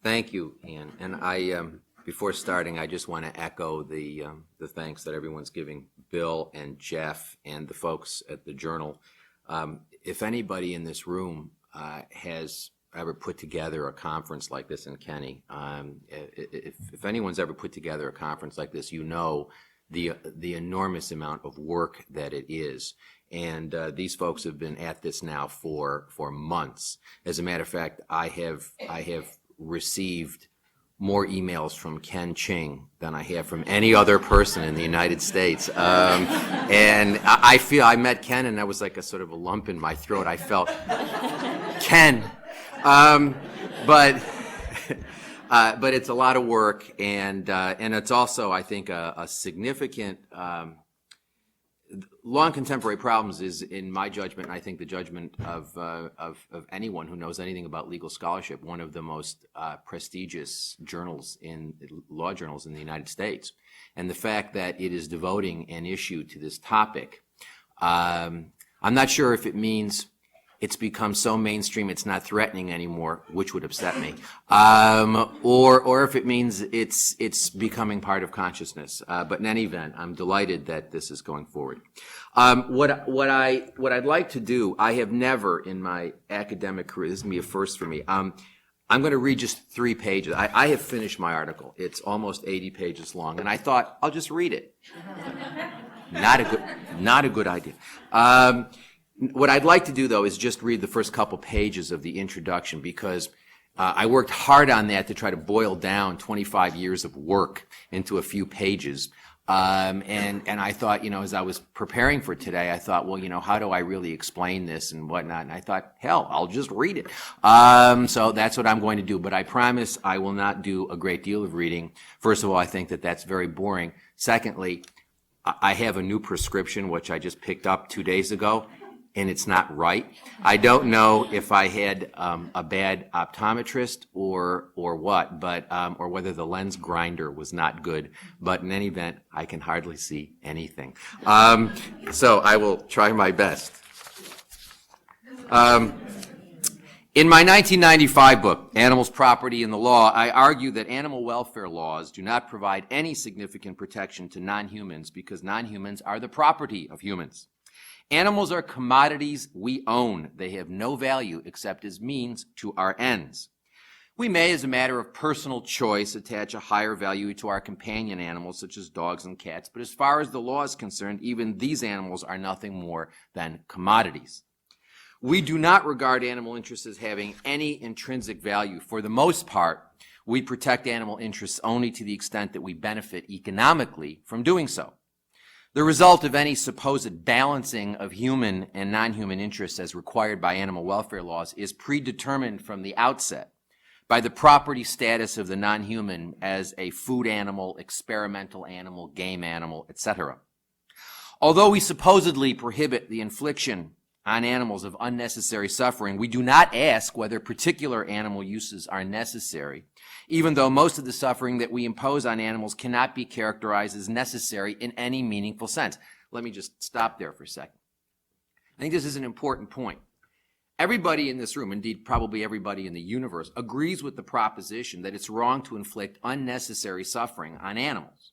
Thank you, Ian. And before starting, I just want to echo the thanks that everyone's giving Bill and Jeff and the folks at the Journal. If anybody in this room has ever put together a conference like this, and Kenny, if anyone's ever put together a conference like this, you know the enormous amount of work that it is. And these folks have been at this now for months. As a matter of fact, I have received more emails from Ken Ching than I have from any other person in the United States. And I feel, I met Ken and that was like a sort of a lump in my throat. I felt, Ken. But it's a lot of work, and it's also, I think, a significant, law and contemporary problems is, in my judgment, and I think the judgment of anyone who knows anything about legal scholarship, one of the most prestigious law journals in the United States. And the fact that it is devoting an issue to this topic, I'm not sure if it means it's become so mainstream it's not threatening anymore, which would upset me, or if it means it's becoming part of consciousness. But in any event, I'm delighted that this is going forward. What I'd like to do, I have never in my academic career, this is going to be a first for me. I'm going to read just 3 pages. I have finished my article. It's almost 80 pages long, and I thought I'll just read it. Not a good idea. What I'd like to do, though, is just read the first couple pages of the introduction, because I worked hard on that to try to boil down 25 years of work into a few pages. And I thought, as I was preparing for today, I thought, well, how do I really explain this and whatnot? And I thought, hell, I'll just read it. So that's what I'm going to do. But I promise I will not do a great deal of reading. First of all, I think that that's very boring. Secondly, I have a new prescription, which I just picked up 2 days ago. And it's not right. I don't know if I had a bad optometrist or what, but or whether the lens grinder was not good. But in any event, I can hardly see anything. So I will try my best. In my 1995 book, Animals, Property, and the Law, I argue that animal welfare laws do not provide any significant protection to non-humans because non-humans are the property of humans. Animals are commodities we own. They have no value except as means to our ends. We may, as a matter of personal choice, attach a higher value to our companion animals, such as dogs and cats, but as far as the law is concerned, even these animals are nothing more than commodities. We do not regard animal interests as having any intrinsic value. For the most part, we protect animal interests only to the extent that we benefit economically from doing so. The result of any supposed balancing of human and non-human interests as required by animal welfare laws is predetermined from the outset by the property status of the non-human as a food animal, experimental animal, game animal, etc. Although we supposedly prohibit the infliction on animals of unnecessary suffering, we do not ask whether particular animal uses are necessary, even though most of the suffering that we impose on animals cannot be characterized as necessary in any meaningful sense. Let me just stop there for a second. I think this is an important point. Everybody in this room, indeed probably everybody in the universe, agrees with the proposition that it's wrong to inflict unnecessary suffering on animals.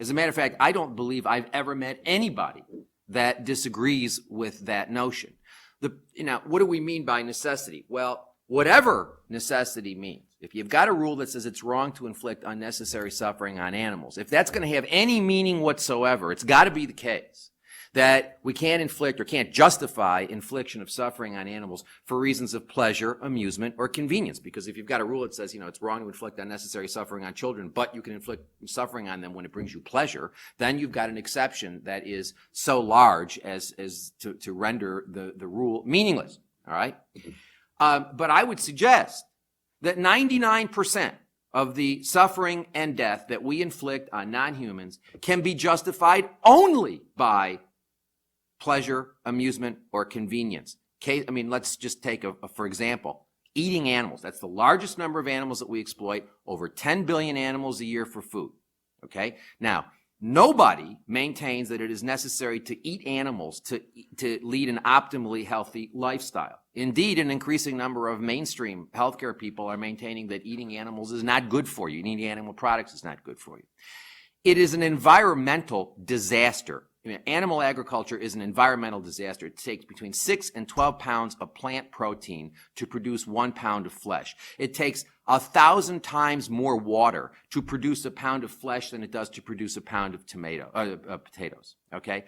As a matter of fact, I don't believe I've ever met anybody that disagrees with that notion. What do we mean by necessity? Well, whatever necessity means, if you've got a rule that says it's wrong to inflict unnecessary suffering on animals, if that's going to have any meaning whatsoever, it's got to be the case that we can't inflict or can't justify infliction of suffering on animals for reasons of pleasure, amusement, or convenience. Because if you've got a rule that says, it's wrong to inflict unnecessary suffering on children, but you can inflict suffering on them when it brings you pleasure, then you've got an exception that is so large as to render the rule meaningless. All right? But I would suggest that 99% of the suffering and death that we inflict on non-humans can be justified only by pleasure, amusement, or convenience. Let's just take, for example, eating animals. That's the largest number of animals that we exploit, over 10 billion animals a year for food. Okay? Now, Nobody maintains that it is necessary to eat animals to lead an optimally healthy lifestyle. Indeed, an increasing number of mainstream healthcare people are maintaining that eating animals is not good for you. Eating animal products is not good for you. It is an environmental disaster. Animal agriculture is an environmental disaster. It takes between 6 and 12 pounds of plant protein to produce 1 pound of flesh. It takes 1,000 times more water to produce a pound of flesh than it does to produce a pound of potatoes. Okay,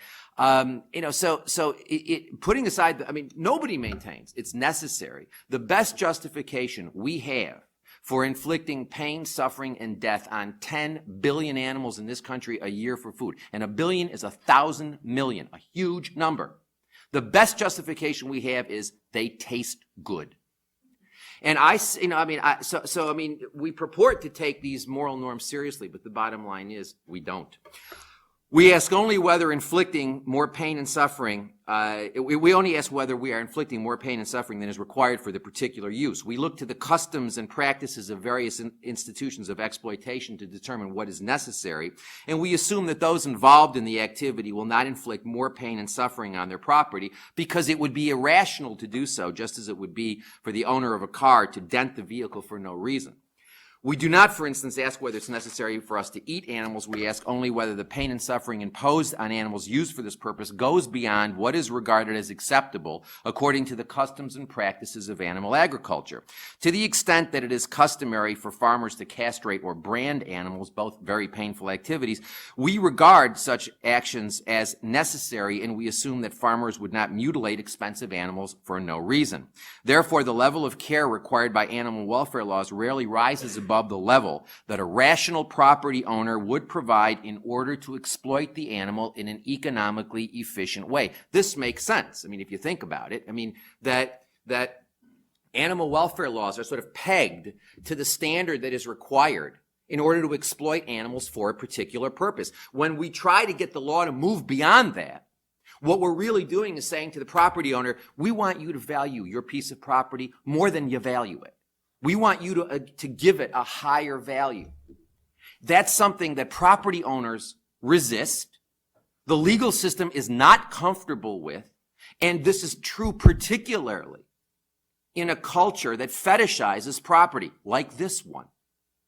putting aside, nobody maintains it's necessary. The best justification we have for inflicting pain, suffering, and death on 10 billion animals in this country a year for food. And 1 billion is 1,000 million, a huge number. The best justification we have is they taste good. And we purport to take these moral norms seriously, but the bottom line is we don't. We ask only whether inflicting more pain and suffering, we only ask whether we are inflicting more pain and suffering than is required for the particular use. We look to the customs and practices of various institutions of exploitation to determine what is necessary, and we assume that those involved in the activity will not inflict more pain and suffering on their property because it would be irrational to do so, just as it would be for the owner of a car to dent the vehicle for no reason. We do not, for instance, ask whether it's necessary for us to eat animals. We ask only whether the pain and suffering imposed on animals used for this purpose goes beyond what is regarded as acceptable according to the customs and practices of animal agriculture. To the extent that it is customary for farmers to castrate or brand animals, both very painful activities, we regard such actions as necessary, and we assume that farmers would not mutilate expensive animals for no reason. Therefore, the level of care required by animal welfare laws rarely rises above the level that a rational property owner would provide in order to exploit the animal in an economically efficient way. This makes sense. If you think about it, that animal welfare laws are sort of pegged to the standard that is required in order to exploit animals for a particular purpose. When we try to get the law to move beyond that, what we're really doing is saying to the property owner, we want you to value your piece of property more than you value it. We want you to give it a higher value. That's something that property owners resist, the legal system is not comfortable with, and this is true particularly in a culture that fetishizes property, like this one,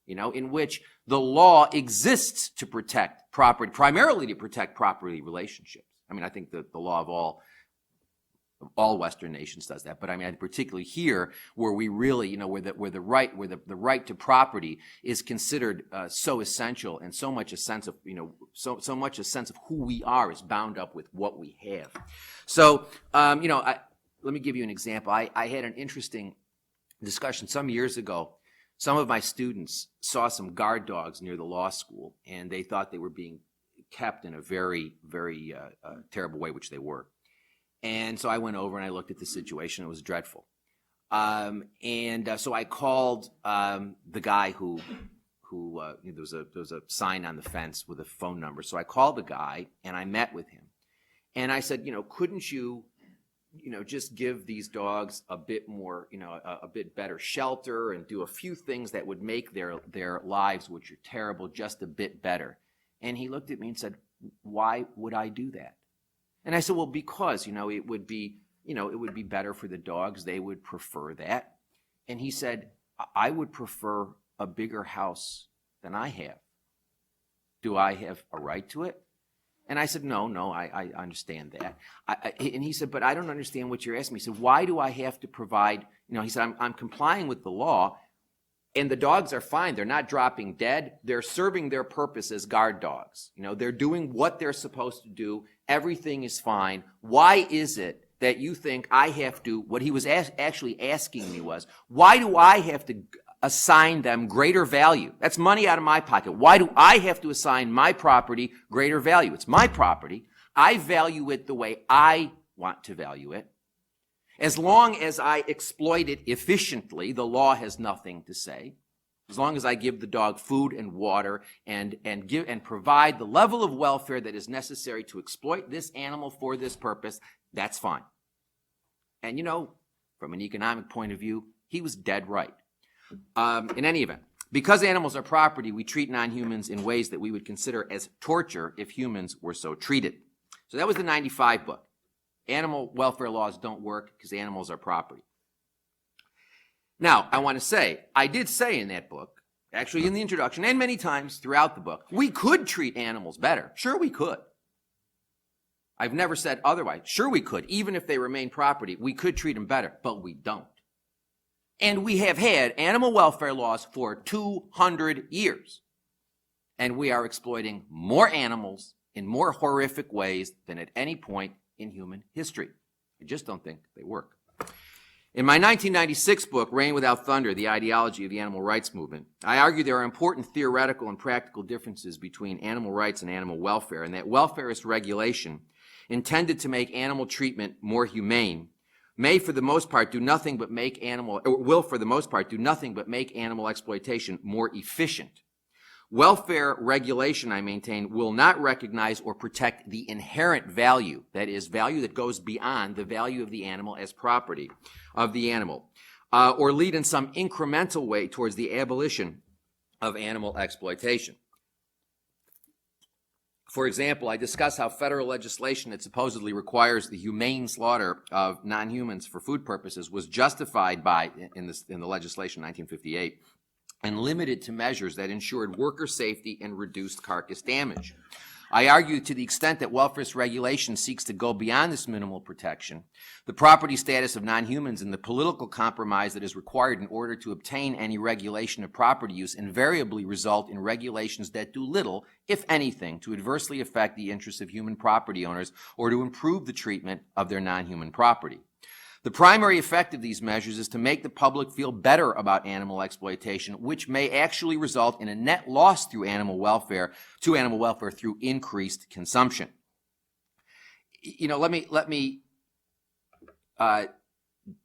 in which the law exists to protect property, primarily to protect property relationships. I think the law of all Western nations does that, but particularly here, where we really, where the right to property is considered so essential, and so much a sense of, so much a sense of who we are is bound up with what we have. So, let me give you an example. I had an interesting discussion some years ago. Some of my students saw some guard dogs near the law school, and they thought they were being kept in a very, very terrible way, which they were. And so I went over and I looked at the situation. It was dreadful. So I called the guy who there was a sign on the fence with a phone number. So I called the guy and I met with him. And I said, couldn't you, just give these dogs a bit more, a bit better shelter and do a few things that would make their lives, which are terrible, just a bit better. And he looked at me and said, why would I do that? And I said, well, because, it would be better for the dogs. They would prefer that. And he said, I would prefer a bigger house than I have. Do I have a right to it? And I said, no, I understand that. And he said, but I don't understand what you're asking me. He said, why do I have to provide, he said, I'm complying with the law, and the dogs are fine. They're not dropping dead. They're serving their purpose as guard dogs. They're doing what they're supposed to do. Everything is fine. Why is it that you think I have to, what he was actually asking me was, why do I have to assign them greater value? That's money out of my pocket. Why do I have to assign my property greater value? It's my property. I value it the way I want to value it. As long as I exploit it efficiently, the law has nothing to say. As long as I give the dog food and water and provide the level of welfare that is necessary to exploit this animal for this purpose, that's fine. And from an economic point of view, he was dead right. In any event, Because animals are property, we treat non-humans in ways that we would consider as torture if humans were so treated. So that was the 95 book. Animal welfare laws don't work because animals are property. Now, I want to say, I did say in that book, actually in the introduction and many times throughout the book, we could treat animals better. Sure, we could. I've never said otherwise. Sure, we could. Even if they remain property, we could treat them better, but we don't. And we have had animal welfare laws for 200 years. And we are exploiting more animals in more horrific ways than at any point in human history. I just don't think they work. In my 1996 book, Rain Without Thunder, The Ideology of the Animal Rights Movement, I argue there are important theoretical and practical differences between animal rights and animal welfare, and that welfarist regulation intended to make animal treatment more humane may for the most part do nothing but make animal, or will for the most part do nothing but make animal exploitation more efficient. Welfare regulation, I maintain, will not recognize or protect the inherent value, that is, value that goes beyond the value of the animal as property of the animal, or lead in some incremental way towards the abolition of animal exploitation. For example, I discuss how federal legislation that supposedly requires the humane slaughter of non-humans for food purposes was justified by, in the legislation 1958, and limited to measures that ensured worker safety and reduced carcass damage. I argue to the extent that welfarist regulation seeks to go beyond this minimal protection, the property status of non-humans and the political compromise that is required in order to obtain any regulation of property use invariably result in regulations that do little, if anything, to adversely affect the interests of human property owners or to improve the treatment of their non-human property. The primary effect of these measures is to make the public feel better about animal exploitation, which may actually result in a net loss through animal welfare through increased consumption. You know, let me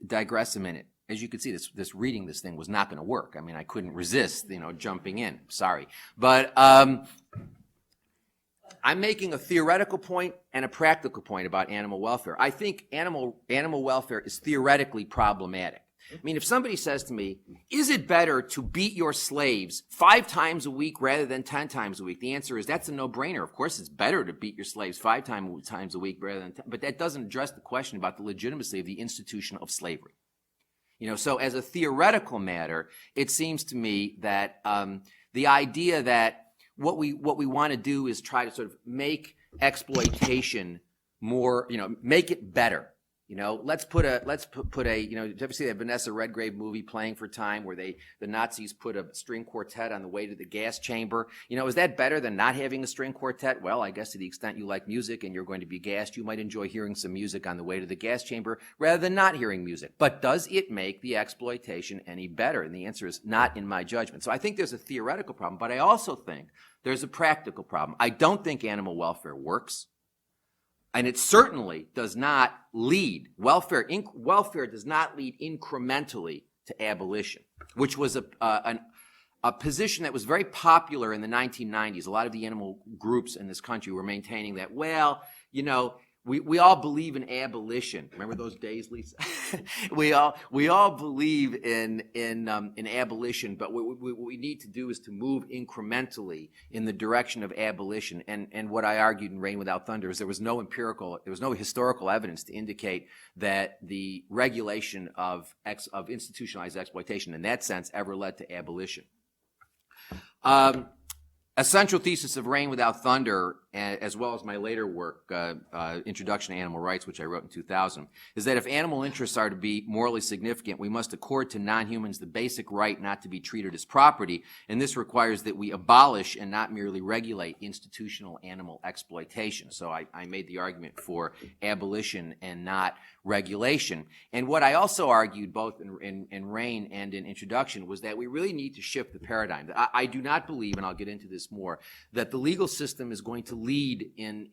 digress a minute. As you can see, this reading this thing was not going to work. I mean, I couldn't resist, jumping in. Sorry, but I'm making a theoretical point and a practical point about animal welfare. I think animal welfare is theoretically problematic. I mean, if somebody says to me, is it better to beat your slaves 5 times a week rather than 10 times a week? The answer is that's a no-brainer. Of course, it's better to beat your slaves 5 times a week rather than 10, but that doesn't address the question about the legitimacy of the institution of slavery. So as a theoretical matter, it seems to me that the idea that what we want to do is try to sort of make exploitation more, make it better. Let's put a, did you ever see that Vanessa Redgrave movie Playing for Time where the Nazis put a string quartet on the way to the gas chamber? Is that better than not having a string quartet? Well, I guess to the extent you like music and you're going to be gassed, you might enjoy hearing some music on the way to the gas chamber rather than not hearing music. But does it make the exploitation any better? And the answer is not in my judgment. So I think there's a theoretical problem, but I also think there's a practical problem. I don't think animal welfare works. And it certainly does not lead, welfare does not lead incrementally to abolition, which was a position that was very popular in the 1990s. A lot of the animal groups in this country were maintaining that, we all believe in abolition. Remember those days, Lisa? we all believe in abolition, but what we need to do is to move incrementally in the direction of abolition. And what I argued in Rain Without Thunder is there was no historical evidence to indicate that the regulation of institutionalized exploitation in that sense ever led to abolition. A central thesis of Rain Without Thunder, as well as my later work, Introduction to Animal Rights, which I wrote in 2000, is that if animal interests are to be morally significant, we must accord to non-humans the basic right not to be treated as property, and this requires that we abolish and not merely regulate institutional animal exploitation. So I made the argument for abolition and not regulation. And what I also argued both in Rain and in Introduction was that we really need to shift the paradigm. I do not believe, and I'll get into this this more, that the legal system is going to lead in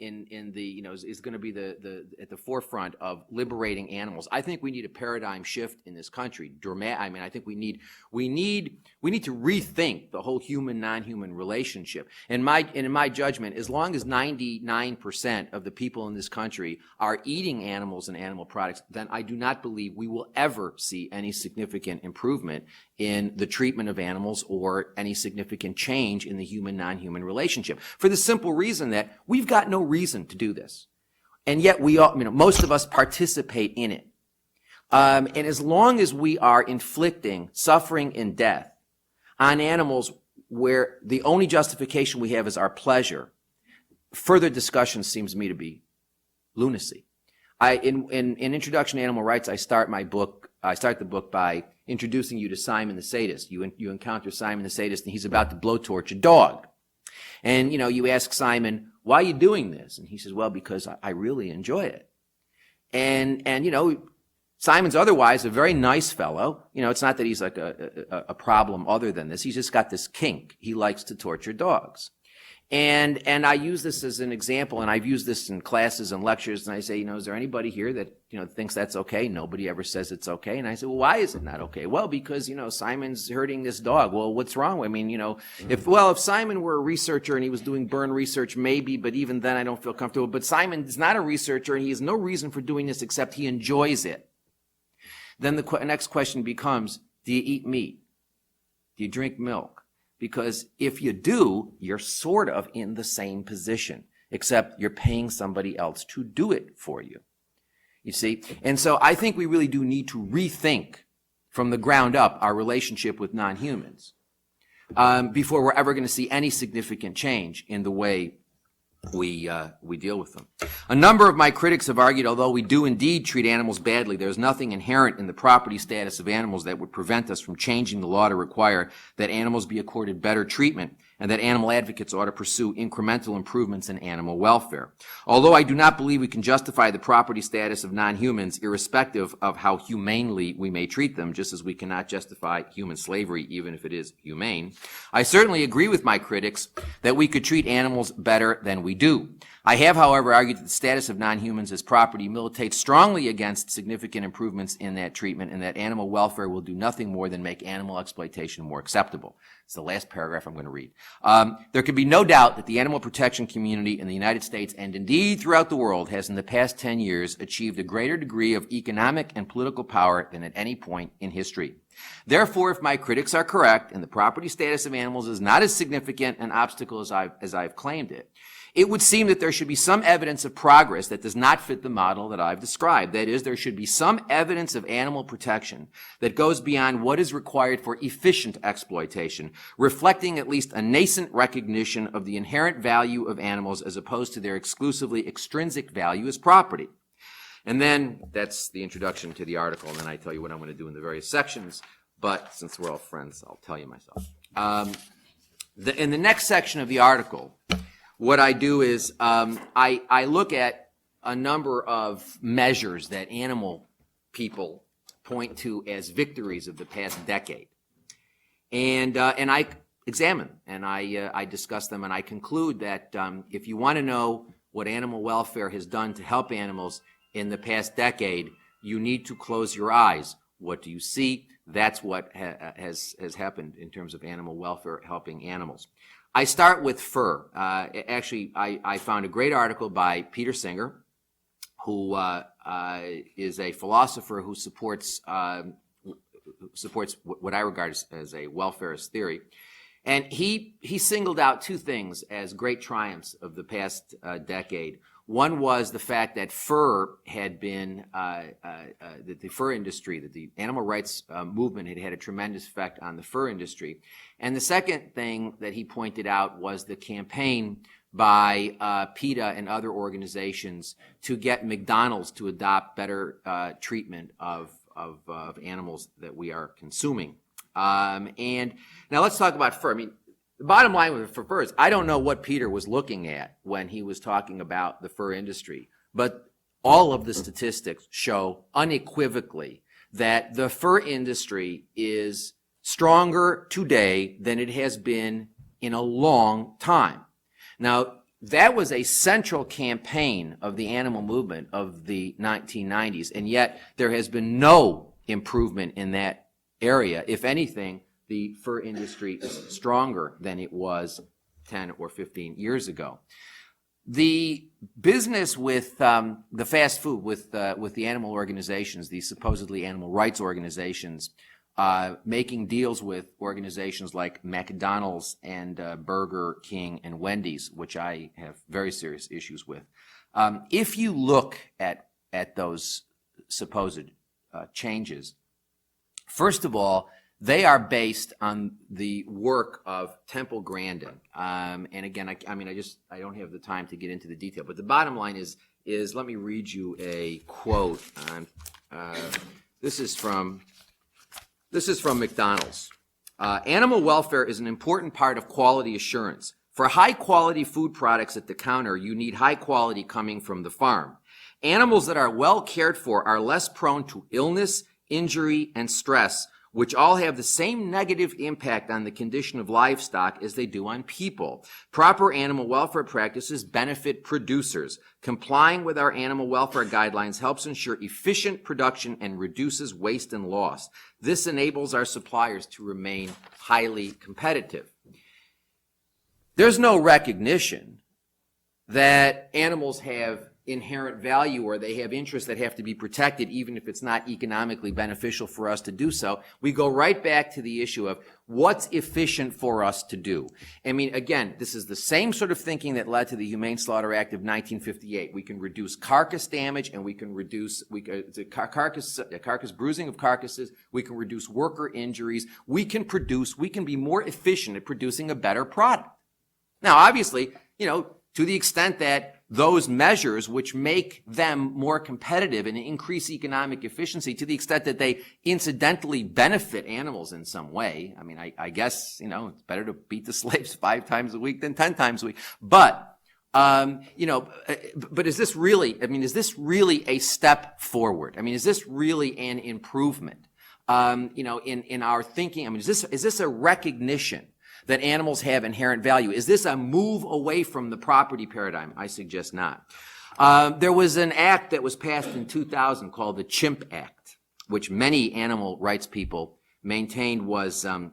the, you know, is going to be at the forefront of liberating animals. I think we need a paradigm shift in this country. I mean, I think we need to rethink the whole human non-human relationship. In my judgment, as long as 99% of the people in this country are eating animals and animal products, then I do not believe we will ever see any significant improvement in the treatment of animals or any significant change in the human non-human relationship, for the simple reason that we've got no reason to do this, and yet we all, you know, most of us participate in it. And as long as we are inflicting suffering and death on animals where the only justification we have is our pleasure, further discussion seems to me to be lunacy. In Introduction to Animal Rights, I start the book by introducing you to Simon the Sadist. You encounter Simon the Sadist, and he's about to blowtorch a dog. And, you know, you ask Simon, why are you doing this? And he says, well, because I really enjoy it. And you know, Simon's otherwise a very nice fellow. You know, it's not that he's like a problem other than this. He's just got this kink. He likes to torture dogs. And I use this as an example, and I've used this in classes and lectures, and I say, you know, is there anybody here that, you know, thinks that's okay? Nobody ever says it's okay. And I say, well, why is it not okay? Well, because, you know, Simon's hurting this dog. Well, what's wrong? I mean, you know, if Simon were a researcher and he was doing burn research, maybe, but even then I don't feel comfortable. But Simon is not a researcher, and he has no reason for doing this except he enjoys it. Then the next question becomes, do you eat meat? Do you drink milk? Because if you do, you're sort of in the same position, except you're paying somebody else to do it for you. You see? And so I think we really do need to rethink from the ground up our relationship with non-humans before we're ever going to see any significant change in the way we deal with them. A number of my critics have argued, although we do indeed treat animals badly, there's nothing inherent in the property status of animals that would prevent us from changing the law to require that animals be accorded better treatment, and that animal advocates ought to pursue incremental improvements in animal welfare. Although I do not believe we can justify the property status of non-humans irrespective of how humanely we may treat them, just as we cannot justify human slavery even if it is humane, I certainly agree with my critics that we could treat animals better than we do. I have, however, argued that the status of non-humans as property militates strongly against significant improvements in that treatment, and that animal welfare will do nothing more than make animal exploitation more acceptable. It's the last paragraph I'm going to read. There can be no doubt that the animal protection community in the United States, and indeed throughout the world, has in the past 10 years achieved a greater degree of economic and political power than at any point in history. Therefore, if my critics are correct, and the property status of animals is not as significant an obstacle as I've claimed it would seem that there should be some evidence of progress that does not fit the model that I've described. That is, there should be some evidence of animal protection that goes beyond what is required for efficient exploitation, reflecting at least a nascent recognition of the inherent value of animals as opposed to their exclusively extrinsic value as property. And then that's the introduction to the article, and then I tell you what I'm going to do in the various sections. But since we're all friends, I'll tell you myself. In the next section of the article, what I do is I look at a number of measures that animal people point to as victories of the past decade, and I examine and I discuss them, and I conclude that if you want to know what animal welfare has done to help animals in the past decade, you need to close your eyes. What do you see? That's what has happened in terms of animal welfare helping animals. I start with fur. Actually, I found a great article by Peter Singer, who is a philosopher who supports what I regard as a welfarist theory. And he singled out two things as great triumphs of the past decade. One was the fact that fur had been, that the fur industry, that the animal rights movement had a tremendous effect on the fur industry. And the second thing that he pointed out was the campaign by PETA and other organizations to get McDonald's to adopt better treatment of animals that we are consuming. And now let's talk about fur. I mean, the bottom line for fur is I don't know what Peter was looking at when he was talking about the fur industry, but all of the statistics show unequivocally that the fur industry is stronger today than it has been in a long time. Now, that was a central campaign of the animal movement of the 1990s, and yet there has been no improvement in that area. If anything, the fur industry is stronger than it was 10 or 15 years ago. The business with the fast food, with the animal organizations, the supposedly animal rights organizations, making deals with organizations like McDonald's and Burger King and Wendy's, which I have very serious issues with. If you look at those supposed changes, first of all, they are based on the work of Temple Grandin. And again, I don't have the time to get into the detail, but the bottom line is let me read you a quote. This is from McDonald's. Animal welfare is an important part of quality assurance. For high-quality food products at the counter, you need high quality coming from the farm. Animals that are well cared for are less prone to illness, injury, and stress, which all have the same negative impact on the condition of livestock as they do on people. Proper animal welfare practices benefit producers. Complying with our animal welfare guidelines helps ensure efficient production and reduces waste and loss. This enables our suppliers to remain highly competitive. There's no recognition that animals have inherent value or they have interests that have to be protected even if it's not economically beneficial for us to do so. We go right back to the issue of what's efficient for us to do. I mean, again, this is the same sort of thinking that led to the Humane Slaughter Act of 1958. We can reduce carcass damage and we can reduce carcass bruising of carcasses. We can reduce worker injuries. We can be more efficient at producing a better product. Now, obviously, to the extent that those measures which make them more competitive and increase economic efficiency, to the extent that they incidentally benefit animals in some way. I mean, I guess, it's better to beat the slaves 5 times a week than 10 times a week. But, but is this really a step forward? I mean, is this really an improvement, in our thinking? I mean, is this a recognition that animals have inherent value? Is this a move away from the property paradigm? I suggest not. There was an act that was passed in 2000 called the Chimp Act, which many animal rights people maintained was the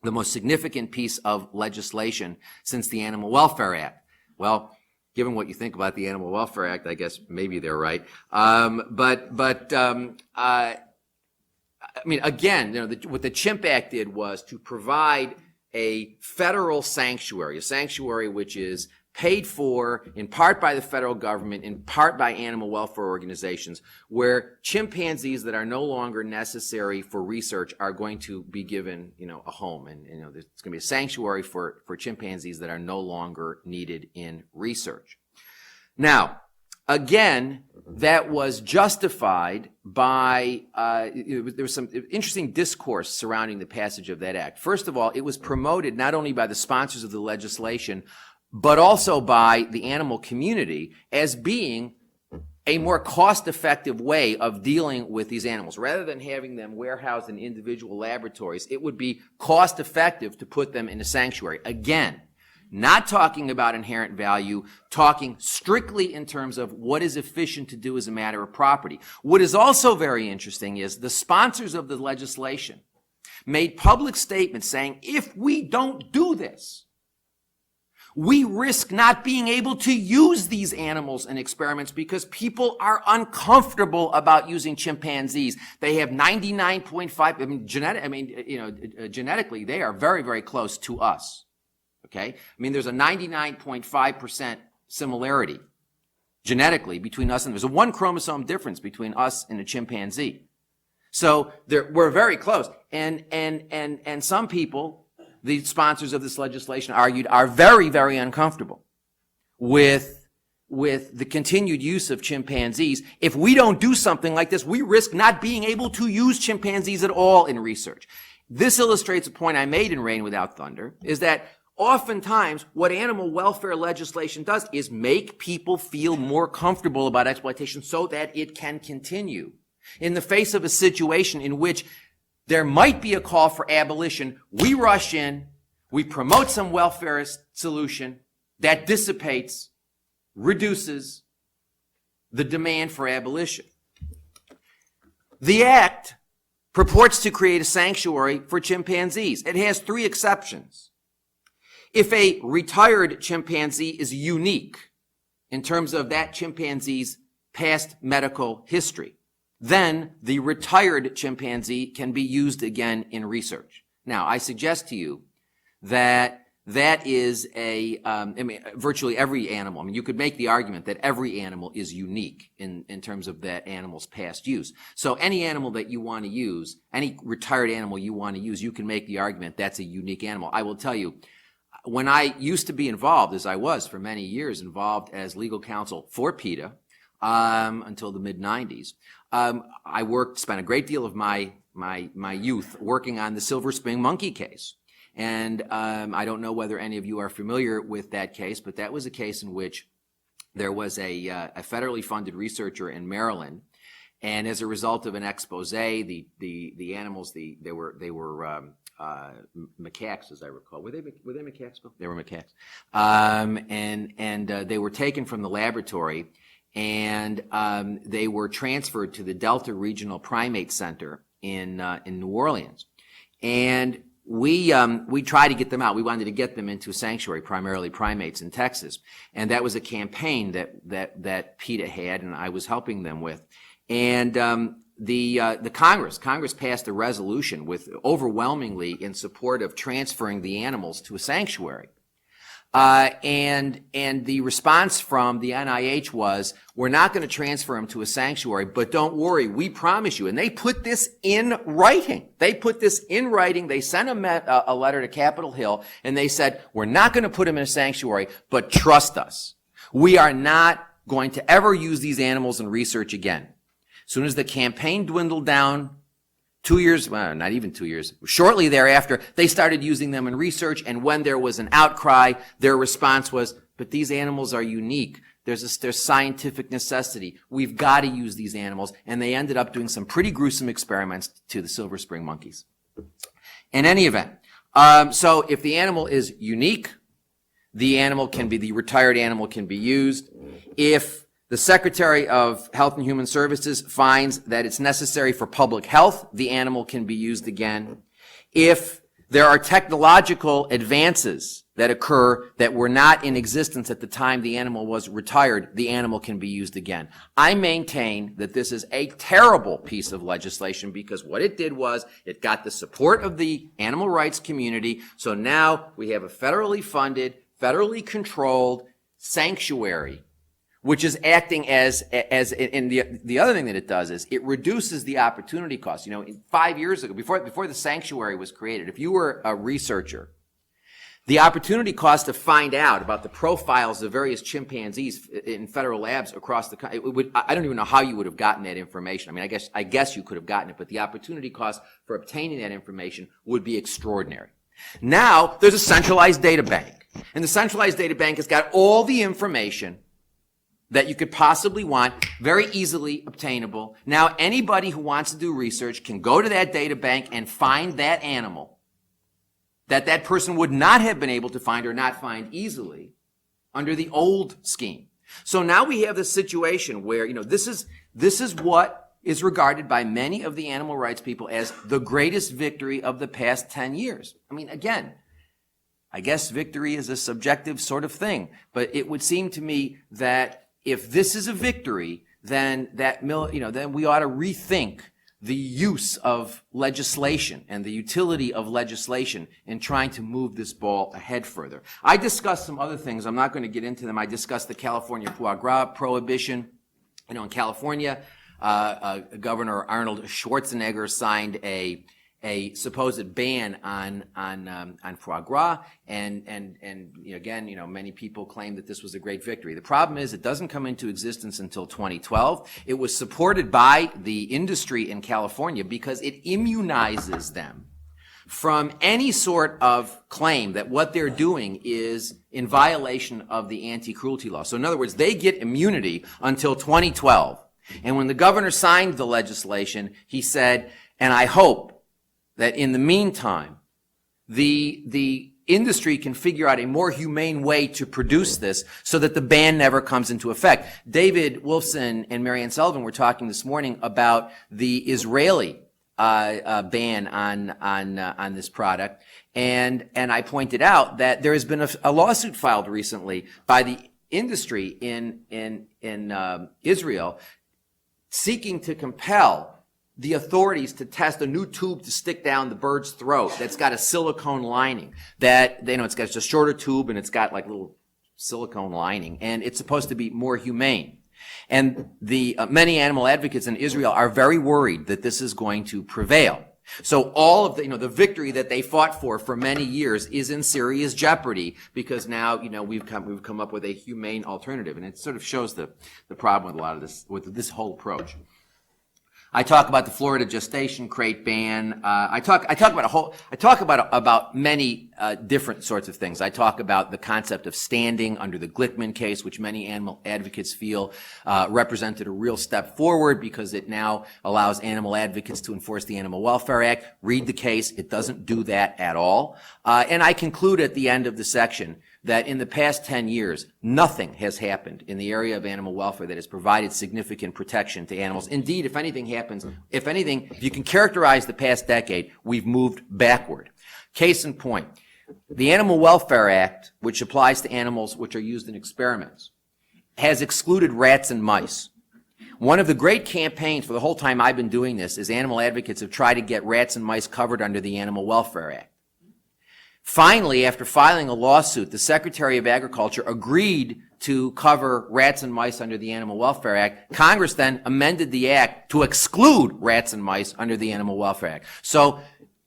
most significant piece of legislation since the Animal Welfare Act. Well, given what you think about the Animal Welfare Act, I guess maybe they're right. Again, what the Chimp Act did was to provide a federal sanctuary, which is paid for in part by the federal government, in part by animal welfare organizations, where chimpanzees that are no longer necessary for research are going to be given, a home. And, there's going to be a sanctuary for chimpanzees that are no longer needed in research. Now, again, that was justified by, there was some interesting discourse surrounding the passage of that act. First of all, it was promoted not only by the sponsors of the legislation, but also by the animal community as being a more cost-effective way of dealing with these animals. Rather than having them warehoused in individual laboratories, it would be cost-effective to put them in a sanctuary. Again, not talking about inherent value, talking strictly in terms of what is efficient to do as a matter of property. What is also very interesting is the sponsors of the legislation made public statements saying, if we don't do this, we risk not being able to use these animals in experiments because people are uncomfortable about using chimpanzees. They have 99.5, genetically, they are very, very close to us. Okay? There's a 99.5% similarity genetically between us and there's a 1 chromosome difference between us and a chimpanzee. So we're very close. And some people, the sponsors of this legislation argued, are very, very uncomfortable with the continued use of chimpanzees. If we don't do something like this, we risk not being able to use chimpanzees at all in research. This illustrates a point I made in Rain Without Thunder, is that oftentimes, what animal welfare legislation does is make people feel more comfortable about exploitation so that it can continue. In the face of a situation in which there might be a call for abolition, we rush in, We promote some welfarist solution that dissipates, reduces the demand for abolition. The act purports to create a sanctuary for chimpanzees. It has 3 exceptions. If a retired chimpanzee is unique in terms of that chimpanzee's past medical history, then the retired chimpanzee can be used again in research. Now, I suggest to you that that is virtually every animal. I mean, you could make the argument that every animal is unique in terms of that animal's past use. So any animal that you want to use, any retired animal you want to use, you can make the argument that's a unique animal. I will tell you, when I used to be involved, as I was for many years, involved as legal counsel for PETA until the mid-90s, I spent a great deal of my youth working on the Silver Spring monkey case. And I don't know whether any of you are familiar with that case, but that was a case in which there was a federally funded researcher in Maryland, and as a result of an expose, the animals, they were macaques, as I recall. Were they macaques, Bill? They were macaques, and they were taken from the laboratory, and they were transferred to the Delta Regional Primate Center in New Orleans, and we tried to get them out. We wanted to get them into a sanctuary, primarily primates in Texas. And that was a campaign that PETA had and I was helping them with. And the Congress passed a resolution with overwhelmingly in support of transferring the animals to a sanctuary. And the response from the NIH was, we're not going to transfer them to a sanctuary, but don't worry, we promise you. And they put this in writing. They sent a letter to Capitol Hill, and they said, we're not going to put them in a sanctuary, but trust us. We are not going to ever use these animals in research again. As soon as the campaign dwindled down, 2 years, well, not even 2 years, shortly thereafter, they started using them in research, and when there was an outcry, their response was, but these animals are unique. There's scientific necessity. We've got to use these animals, and they ended up doing some pretty gruesome experiments to the Silver Spring monkeys. In any event, so if the animal is unique, the retired animal can be used. If the Secretary of Health and Human Services finds that it's necessary for public health, the animal can be used again. If there are technological advances that occur that were not in existence at the time the animal was retired, the animal can be used again. I maintain that this is a terrible piece of legislation because what it did was it got the support of the animal rights community. So now we have a federally funded, federally controlled sanctuary, which is acting and the other thing that it does is it reduces the opportunity cost. 5 years ago, before the sanctuary was created, if you were a researcher, the opportunity cost to find out about the profiles of various chimpanzees in federal labs across the country, I don't even know how you would have gotten that information. I mean, I guess you could have gotten it, but the opportunity cost for obtaining that information would be extraordinary. Now, there's a centralized data bank, and the centralized data bank has got all the information that you could possibly want, very easily obtainable. Now, anybody who wants to do research can go to that data bank and find that animal that person would not have been able to find or not find easily under the old scheme. So now we have this situation where, this is what is regarded by many of the animal rights people as the greatest victory of the past 10 years. I mean, again, I guess victory is a subjective sort of thing, but it would seem to me that if this is a victory, then then we ought to rethink the use of legislation and the utility of legislation in trying to move this ball ahead further. I discussed some other things. I'm not going to get into them. I discussed the California foie gras prohibition. In California, Governor Arnold Schwarzenegger signed a supposed ban on foie gras, and again, many people claim that this was a great victory. The problem is it doesn't come into existence until 2012. It was supported by the industry in California because it immunizes them from any sort of claim that what they're doing is in violation of the anti-cruelty law. So in other words, they get immunity until 2012. And when the governor signed the legislation, he said, and I hope that in the meantime, the industry can figure out a more humane way to produce this so that the ban never comes into effect. David Wolfson and Marianne Sullivan were talking this morning about the Israeli ban on this product, and I pointed out that there has been a lawsuit filed recently by the industry in Israel seeking to compel the authorities to test a new tube to stick down the bird's throat that's got a silicone lining. That, you know, it's got a shorter tube and it's got like a little silicone lining, and it's supposed to be more humane. And the many animal advocates in Israel are very worried that this is going to prevail. So all of the, the victory that they fought for many years is in serious jeopardy because now, we've come up with a humane alternative. And it sort of shows the problem with a lot of this, with this whole approach. I talk about the Florida gestation crate ban. I talk about many different sorts of things. I talk about the concept of standing under the Glickman case, which many animal advocates feel represented a real step forward because it now allows animal advocates to enforce the Animal Welfare Act. Read the case; it doesn't do that at all. And I conclude at the end of the section that in the past 10 years, nothing has happened in the area of animal welfare that has provided significant protection to animals. Indeed, if you can characterize the past decade, we've moved backward. Case in point, the Animal Welfare Act, which applies to animals which are used in experiments, has excluded rats and mice. One of the great campaigns for the whole time I've been doing this is animal advocates have tried to get rats and mice covered under the Animal Welfare Act. Finally, after filing a lawsuit, the Secretary of Agriculture agreed to cover rats and mice under the Animal Welfare Act. Congress then amended the act to exclude rats and mice under the Animal Welfare Act. So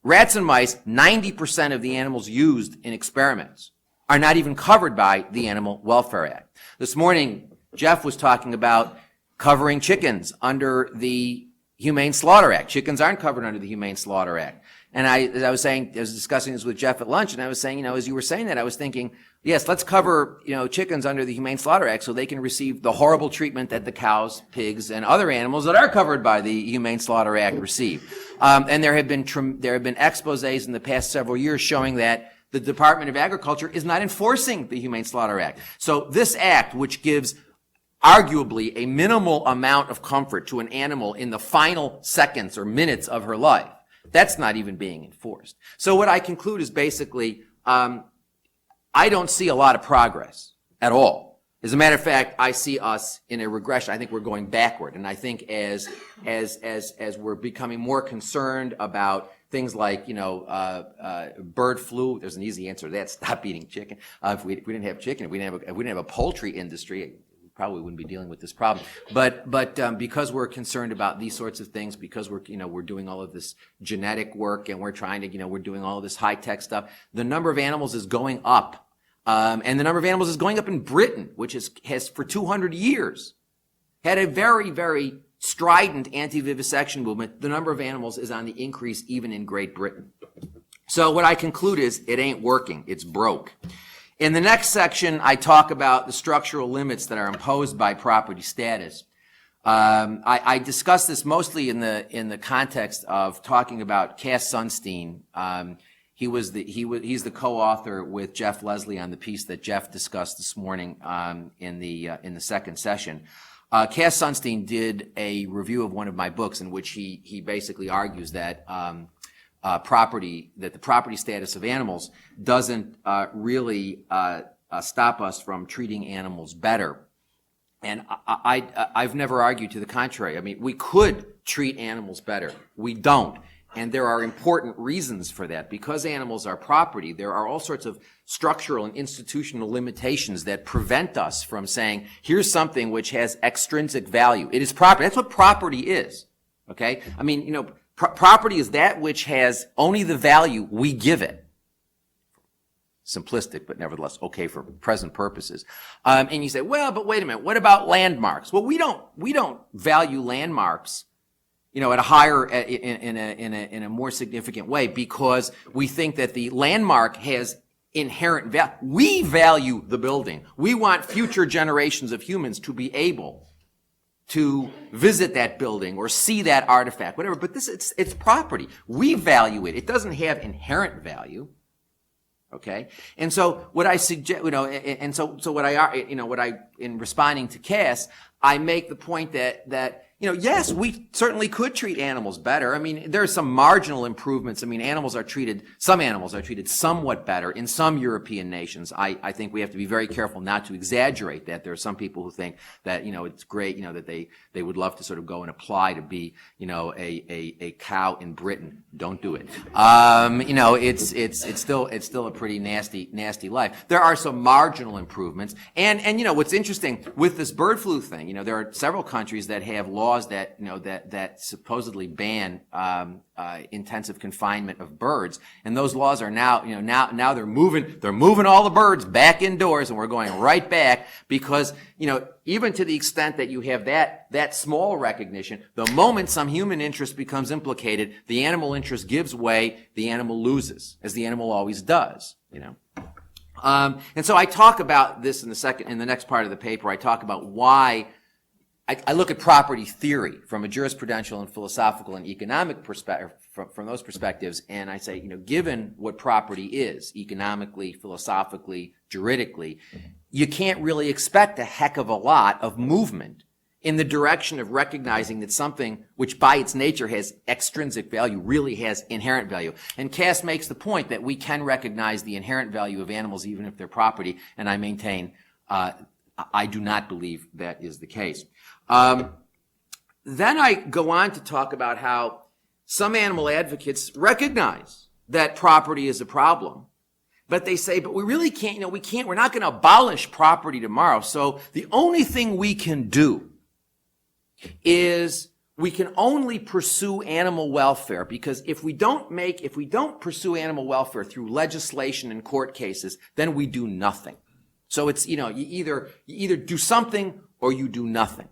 rats and mice, 90% of the animals used in experiments, are not even covered by the Animal Welfare Act. This morning, Jeff was talking about covering chickens under the Humane Slaughter Act. Chickens aren't covered under the Humane Slaughter Act. And I was discussing this with Jeff at lunch, and I was saying, as you were saying that, I was thinking, yes, let's cover, chickens under the Humane Slaughter Act so they can receive the horrible treatment that the cows, pigs, and other animals that are covered by the Humane Slaughter Act receive. And there have been exposés in the past several years showing that the Department of Agriculture is not enforcing the Humane Slaughter Act. So this act, which gives arguably a minimal amount of comfort to an animal in the final seconds or minutes of her life, that's not even being enforced. So what I conclude is basically, I don't see a lot of progress at all. As a matter of fact, I see us in a regression. I think we're going backward. And I think as we're becoming more concerned about things like, bird flu, there's an easy answer to that. Stop eating chicken. If we didn't have chicken, if we didn't have a poultry industry, probably wouldn't be dealing with this problem. But because we're concerned about these sorts of things, because we're doing all of this genetic work and we're trying to, we're doing all of this high-tech stuff, the number of animals is going up. And the number of animals is going up in Britain, which has for 200 years had a very, very strident anti-vivisection movement. The number of animals is on the increase even in Great Britain. So what I conclude is it ain't working. It's broke. In the next section, I talk about the structural limits that are imposed by property status. I discuss this mostly in the context of talking about Cass Sunstein. He's the co-author with Jeff Leslie on the piece that Jeff discussed this morning in the second session. Cass Sunstein did a review of one of my books in which he basically argues that the property status of animals doesn't really stop us from treating animals better. And I've never argued to the contrary. I mean, we could treat animals better. We don't. And there are important reasons for that. Because animals are property, there are all sorts of structural and institutional limitations that prevent us from saying, here's something which has extrinsic value. It is property. That's what property is. Okay? I mean, property is that which has only the value we give it. Simplistic, but nevertheless okay for present purposes. And you say, well, but wait a minute, what about landmarks? Well, we don't value landmarks, at a higher, in a more significant way because we think that the landmark has inherent value. We value the building. We want future generations of humans to be able to visit that building or see that artifact, whatever. But it's property. We value it. It doesn't have inherent value. Okay, and so what I suggest, so what I, in responding to Cass, I make the point that yes, we certainly could treat animals better. I mean, there are some marginal improvements. I mean, some animals are treated somewhat better in some European nations. I think we have to be very careful not to exaggerate that. There are some people who think that, it's great, that they would love to sort of go and apply to be, a cow in Britain. Don't do it. It's still a pretty nasty life. There are some marginal improvements. And what's interesting with this bird flu thing, there are several countries that have laws that supposedly ban intensive confinement of birds, and those laws are now they're moving all the birds back indoors, and we're going right back because even to the extent that you have that small recognition, the moment some human interest becomes implicated, the animal interest gives way, the animal loses, as the animal always does. And so I talk about this in the next part of the paper. I talk about why I look at property theory from a jurisprudential and philosophical and economic perspective, from those perspectives, and I say, given what property is, economically, philosophically, juridically, you can't really expect a heck of a lot of movement in the direction of recognizing that something which by its nature has extrinsic value really has inherent value. And Cass makes the point that we can recognize the inherent value of animals even if they're property, and I maintain I do not believe that is the case. Then I go on to talk about how some animal advocates recognize that property is a problem, but they say, but we really can't, we're not going to abolish property tomorrow. So the only thing we can do is we can only pursue animal welfare, because if we don't pursue animal welfare through legislation and court cases, then we do nothing. So it's, you either do something or you do nothing.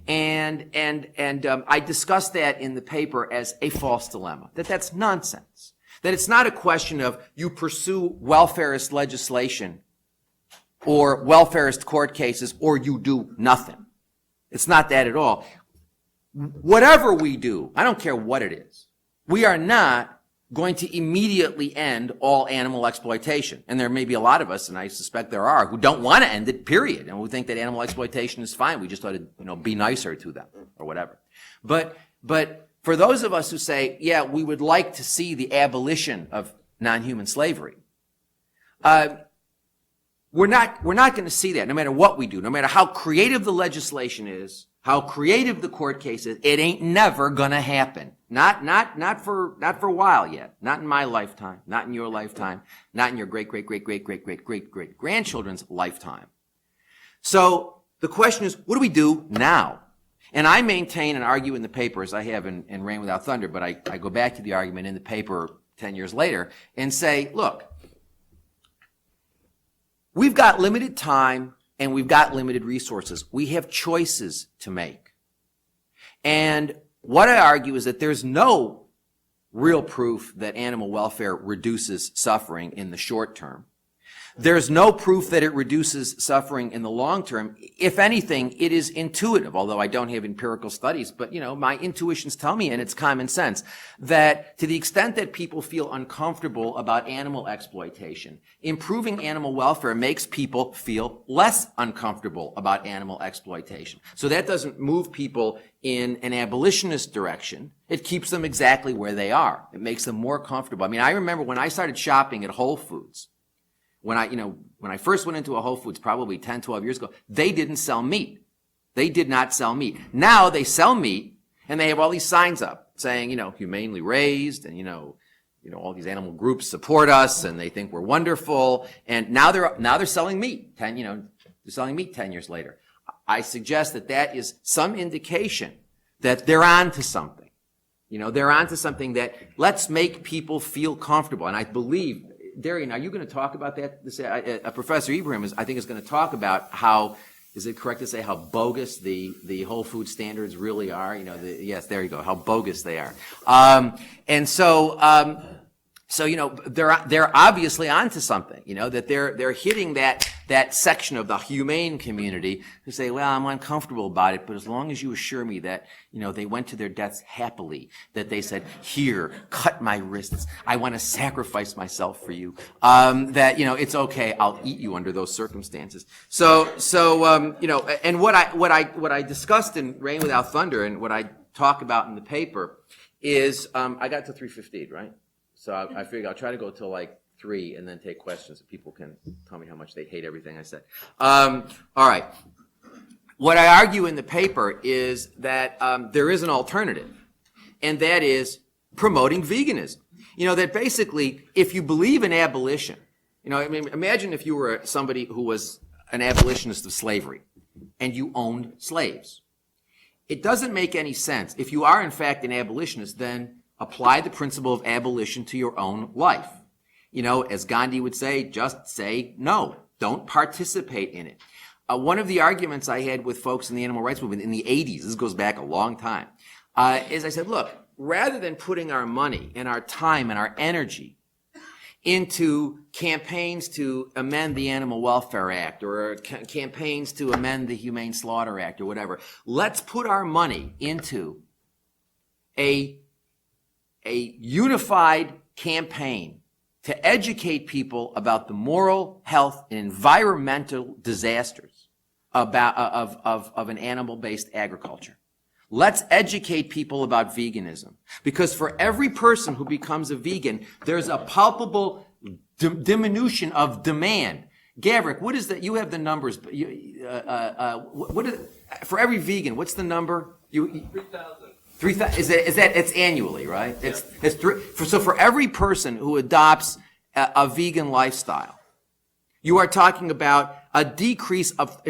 And I discuss that in the paper as a false dilemma, that's nonsense. That it's not a question of you pursue welfarist legislation or welfarist court cases or you do nothing. It's not that at all. Whatever we do, I don't care what it is, we are not going to immediately end all animal exploitation. And there may be a lot of us, and I suspect there are, who don't want to end it, period. And who think that animal exploitation is fine. We just ought to, be nicer to them or whatever. But for those of us who say, yeah, we would like to see the abolition of non-human slavery, we're not going to see that no matter what we do, no matter how creative the legislation is, how creative the court case is. It ain't never gonna happen. Not for a while yet. Not in my lifetime. Not in your lifetime. Not in your great grandchildren's lifetime. So the question is, what do we do now? And I maintain and argue in the paper, as I have in Rain Without Thunder, but I go back to the argument in the paper 10 years later and say, look, we've got limited time and we've got limited resources. We have choices to make. And what I argue is that there's no real proof that animal welfare reduces suffering in the short term. There's no proof that it reduces suffering in the long term. If anything, it is intuitive, although I don't have empirical studies, but my intuitions tell me, and it's common sense, that to the extent that people feel uncomfortable about animal exploitation, improving animal welfare makes people feel less uncomfortable about animal exploitation. So that doesn't move people in an abolitionist direction. It keeps them exactly where they are. It makes them more comfortable. I mean, I remember when I started shopping at Whole Foods, when I first went into a Whole Foods probably 10, 12 years ago, they didn't sell meat. They did not sell meat. Now they sell meat, and they have all these signs up saying, humanely raised, and, all these animal groups support us, and they think we're wonderful. And now they're selling meat. They're selling meat 10 years later. I suggest that is some indication that they're on to something. They're on to something that let's make people feel comfortable. And I believe, Darian, are you going to talk about that? Professor Ibrahim I think is going to talk about how, is it correct to say how bogus the Whole Food standards really are? Yes, there you go, how bogus they are. And so So, they're obviously onto something, that they're hitting that section of the humane community who say, well, I'm uncomfortable about it, but as long as you assure me that, they went to their deaths happily, that they said, here, cut my wrists, I want to sacrifice myself for you, that, it's okay, I'll eat you under those circumstances. So, and what I discussed in Rain Without Thunder and what I talk about in the paper is, I got to 3:15, right? So I figured I'll try to go till like 3 and then take questions so people can tell me how much they hate everything I said. All right. What I argue in the paper is that there is an alternative, and that is promoting veganism. That basically, if you believe in abolition, imagine if you were somebody who was an abolitionist of slavery and you owned slaves. It doesn't make any sense. If you are, in fact, an abolitionist, then apply the principle of abolition to your own life. As Gandhi would say, just say no. Don't participate in it. One of the arguments I had with folks in the animal rights movement in the 80s, this goes back a long time, is I said, look, rather than putting our money and our time and our energy into campaigns to amend the Animal Welfare Act or campaigns to amend the Humane Slaughter Act or whatever, let's put our money into a unified campaign to educate people about the moral, health, and environmental disasters of an animal-based agriculture. Let's educate people about veganism. Because for every person who becomes a vegan, there's a palpable diminution of demand. Gavrik, what is that? You have the numbers. For every vegan, what's the number? 3,000. 3,000 is that it's annually, right? Yeah. So for every person who adopts a vegan lifestyle, you are talking about a decrease of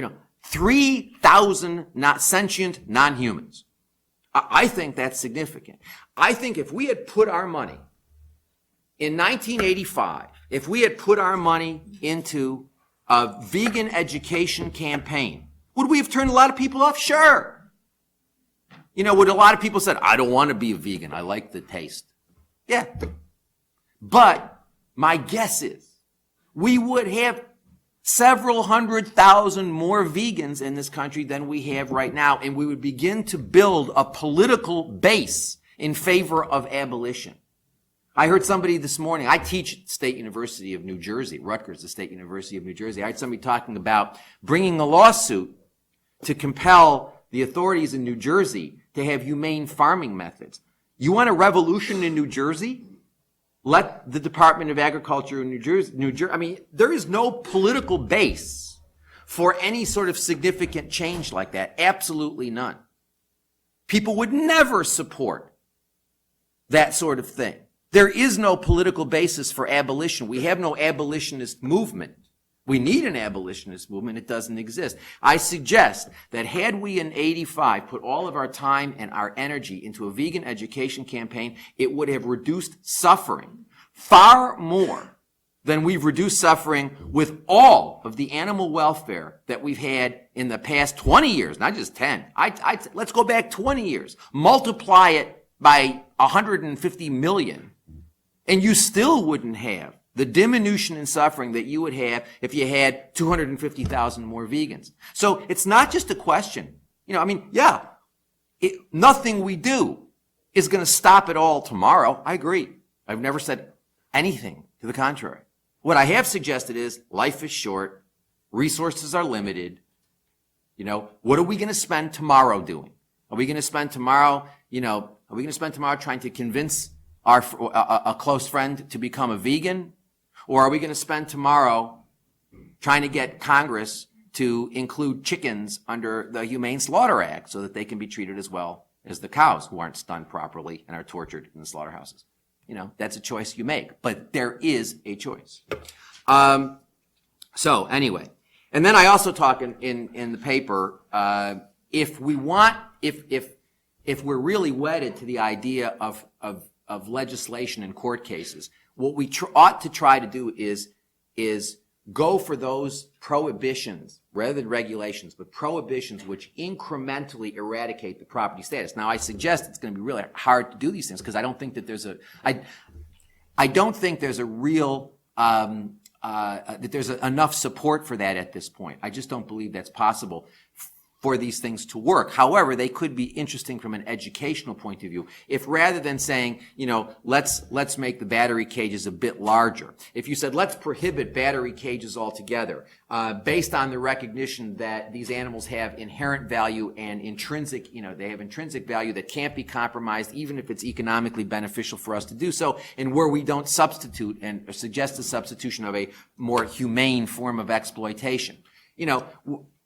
3,000 not sentient non-humans. I think that's significant. I think if we had put our money in 1985, if we had put our money into a vegan education campaign, would we have turned a lot of people off? Sure. Would a lot of people said, I don't want to be a vegan. I like the taste. Yeah. But my guess is we would have several 100,000 more vegans in this country than we have right now, and we would begin to build a political base in favor of abolition. I heard somebody this morning, I teach at the State University of New Jersey, Rutgers, the State University of New Jersey. I heard somebody talking about bringing a lawsuit to compel the authorities in New Jersey to have humane farming methods. You want a revolution in New Jersey? Let the Department of Agriculture in New Jersey, there is no political base for any sort of significant change like that. Absolutely none. People would never support that sort of thing. There is no political basis for abolition. We have no abolitionist movement. We need an abolitionist movement. It doesn't exist. I suggest that had we in 85 put all of our time and our energy into a vegan education campaign, it would have reduced suffering far more than we've reduced suffering with all of the animal welfare that we've had in the past 20 years, not just 10. Let's go back 20 years. Multiply it by 150 million, and you still wouldn't have the diminution in suffering that you would have if you had 250,000 more vegans. So it's not just a question. Nothing we do is going to stop it all tomorrow. I agree. I've never said anything to the contrary. What I have suggested is life is short, resources are limited. What are we going to spend tomorrow doing? Are we going to spend tomorrow, trying to convince a close friend to become a vegan? Or are we going to spend tomorrow trying to get Congress to include chickens under the Humane Slaughter Act so that they can be treated as well as the cows who aren't stunned properly and are tortured in the slaughterhouses? That's a choice you make, but there is a choice. So anyway, and then I also talk in the paper, if we're really wedded to the idea of legislation and court cases, what we ought to try to do is go for those prohibitions rather than regulations, but prohibitions which incrementally eradicate the property status. Now, I suggest it's going to be really hard to do these things because I don't think that I don't think there's a real that there's enough support for that at this point. I just don't believe that's possible for these things to work. However, they could be interesting from an educational point of view. If rather than saying, let's make the battery cages a bit larger, if you said, let's prohibit battery cages altogether, based on the recognition that these animals have inherent value and intrinsic, they have intrinsic value that can't be compromised, even if it's economically beneficial for us to do so, and where we don't substitute and suggest the substitution of a more humane form of exploitation.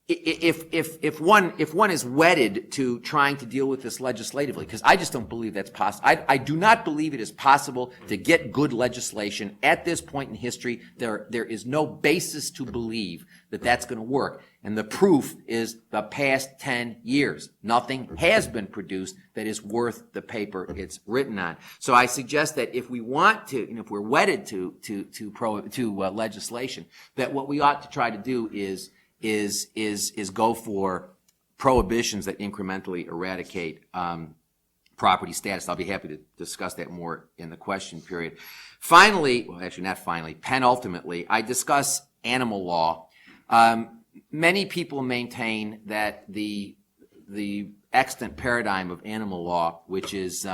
If one is wedded to trying to deal with this legislatively, because I just don't believe that's possible. I do not believe it is possible to get good legislation at this point in history. There is no basis to believe that that's going to work. And the proof is the past 10 years. Nothing has been produced that is worth the paper it's written on. So I suggest that if we want to, if we're wedded to legislation, that what we ought to try to do is go for prohibitions that incrementally eradicate property status. I'll be happy to discuss that more in the question period. Finally, well, actually not finally, penultimately, I discuss animal law. Many people maintain that the extant paradigm of animal law, which is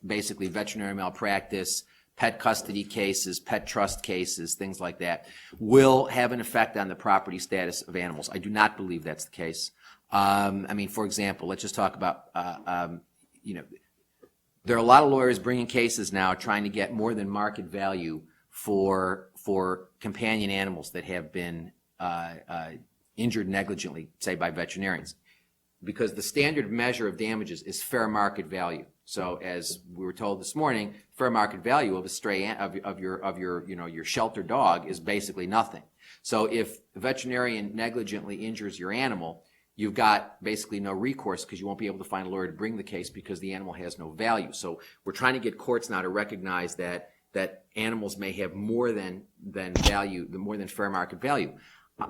basically veterinary malpractice, pet custody cases, pet trust cases, things like that, will have an effect on the property status of animals. I do not believe that's the case. For example, let's just talk about, there are a lot of lawyers bringing cases now trying to get more than market value for companion animals that have been injured negligently, say by veterinarians, because the standard measure of damages is fair market value. So as we were told this morning, fair market value of a stray of your shelter dog is basically nothing. So if a veterinarian negligently injures your animal, you've got basically no recourse because you won't be able to find a lawyer to bring the case because the animal has no value. So we're trying to get courts now to recognize that animals may have more than value, more than fair market value.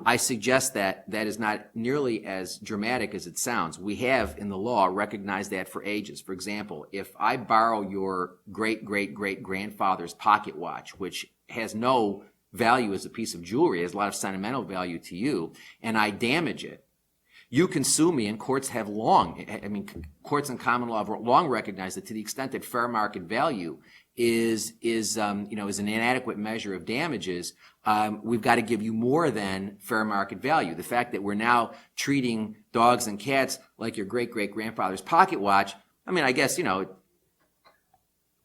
I suggest that is not nearly as dramatic as it sounds. We have in the law recognized that for ages. For example, if I borrow your great-great-great-grandfather's pocket watch, which has no value as a piece of jewelry, has a lot of sentimental value to you, and I damage it, you can sue me, and courts have courts in common law have long recognized that to the extent that fair market value is an inadequate measure of damages, we've got to give you more than fair market value. The fact that we're now treating dogs and cats like your great-great-grandfather's pocket watch, I guess,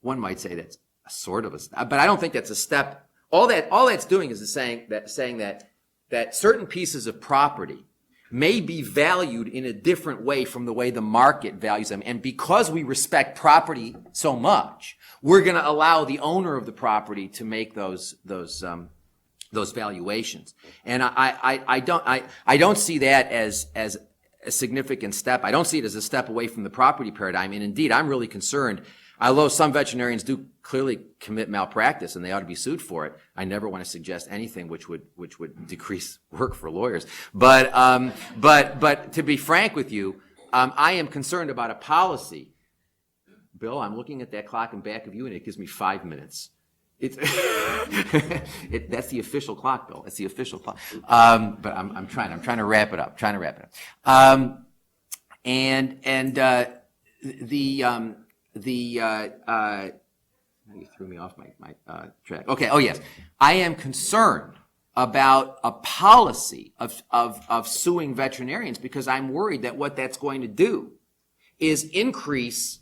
one might say that's a sort of a step, but I don't think that's a step. All that's doing is saying that certain pieces of property may be valued in a different way from the way the market values them. And because we respect property so much, we're going to allow the owner of the property to make those valuations. And I don't see that as a significant step. I don't see it as a step away from the property paradigm. And indeed, I'm really concerned. Although some veterinarians do clearly commit malpractice and they ought to be sued for it, I never want to suggest anything which would decrease work for lawyers. But to be frank with you, I am concerned about a policy. Bill, I'm looking at that clock in back of you, and it gives me 5 minutes. That's the official clock, Bill. That's the official clock. But I'm trying to wrap it up. You threw me off my track. Okay. Oh yes, I am concerned about a policy of suing veterinarians because I'm worried that what that's going to do is increase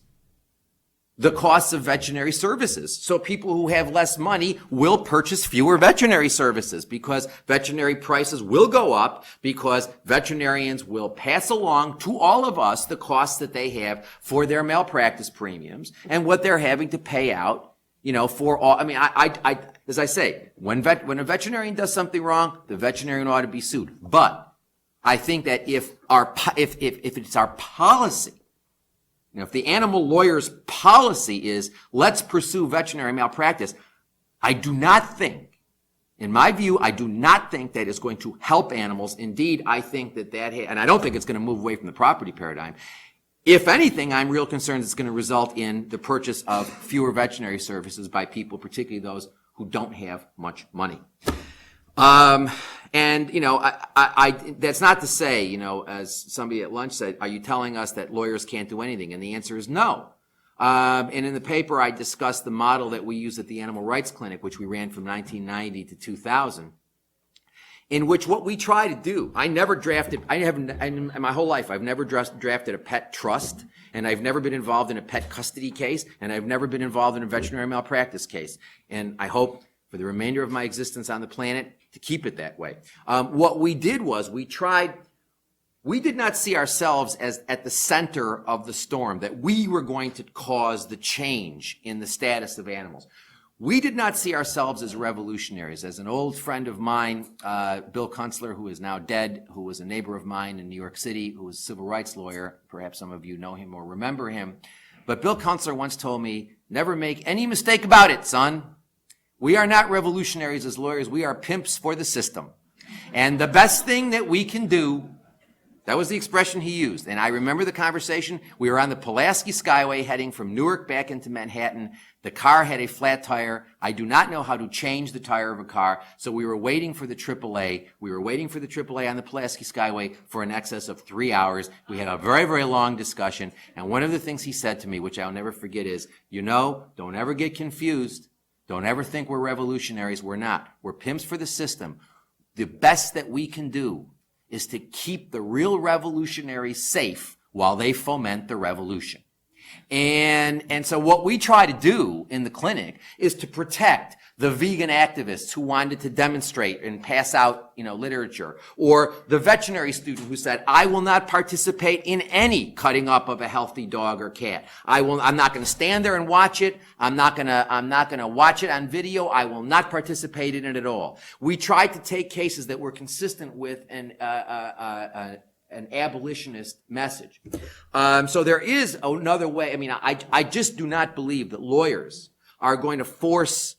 the costs of veterinary services. So people who have less money will purchase fewer veterinary services because veterinary prices will go up because veterinarians will pass along to all of us the costs that they have for their malpractice premiums and what they're having to pay out, for all. As I say, when a veterinarian does something wrong, the veterinarian ought to be sued. But I think that if it's our policy, if the animal lawyer's policy is let's pursue veterinary malpractice, I do not think, in my view, that is going to help animals. Indeed, I think and I don't think it's going to move away from the property paradigm. If anything, I'm real concerned it's going to result in the purchase of fewer veterinary services by people, particularly those who don't have much money. And, you know, that's not to say, you know, as somebody at lunch said, are you telling us that lawyers can't do anything? And the answer is no. And in the paper, I discussed the model that we use at the Animal Rights Clinic, which we ran from 1990 to 2000, in which what we try to do, in my whole life, I've never drafted a pet trust, and I've never been involved in a pet custody case, and I've never been involved in a veterinary malpractice case. And I hope for the remainder of my existence on the planet to keep it that way. What we did was we did not see ourselves as at the center of the storm, that we were going to cause the change in the status of animals. We did not see ourselves as revolutionaries. As an old friend of mine, Bill Kunstler, who is now dead, who was a neighbor of mine in New York City, who was a civil rights lawyer, perhaps some of you know him or remember him, but Bill Kunstler once told me, never make any mistake about it, son. We are not revolutionaries as lawyers. We are pimps for the system. And the best thing that we can do, that was the expression he used. And I remember the conversation. We were on the Pulaski Skyway heading from Newark back into Manhattan. The car had a flat tire. I do not know how to change the tire of a car. So we were waiting for the AAA. We were waiting for the AAA on the Pulaski Skyway for an excess of 3 hours. We had a very, very long discussion. And one of the things he said to me, which I'll never forget, is, you know, don't ever get confused. Don't ever think we're revolutionaries. We're not. We're pimps for the system. The best that we can do is to keep the real revolutionaries safe while they foment the revolution. And so what we try to do in the clinic is to protect the vegan activists who wanted to demonstrate and pass out, you know, literature, or the veterinary student who said, I will not participate in any cutting up of a healthy dog or cat. I'm not going to stand there and watch it. I'm not going to watch it on video. I will not participate in it at all. We tried to take cases that were consistent with an abolitionist message. So there is another way. I mean, I just do not believe that lawyers are going to force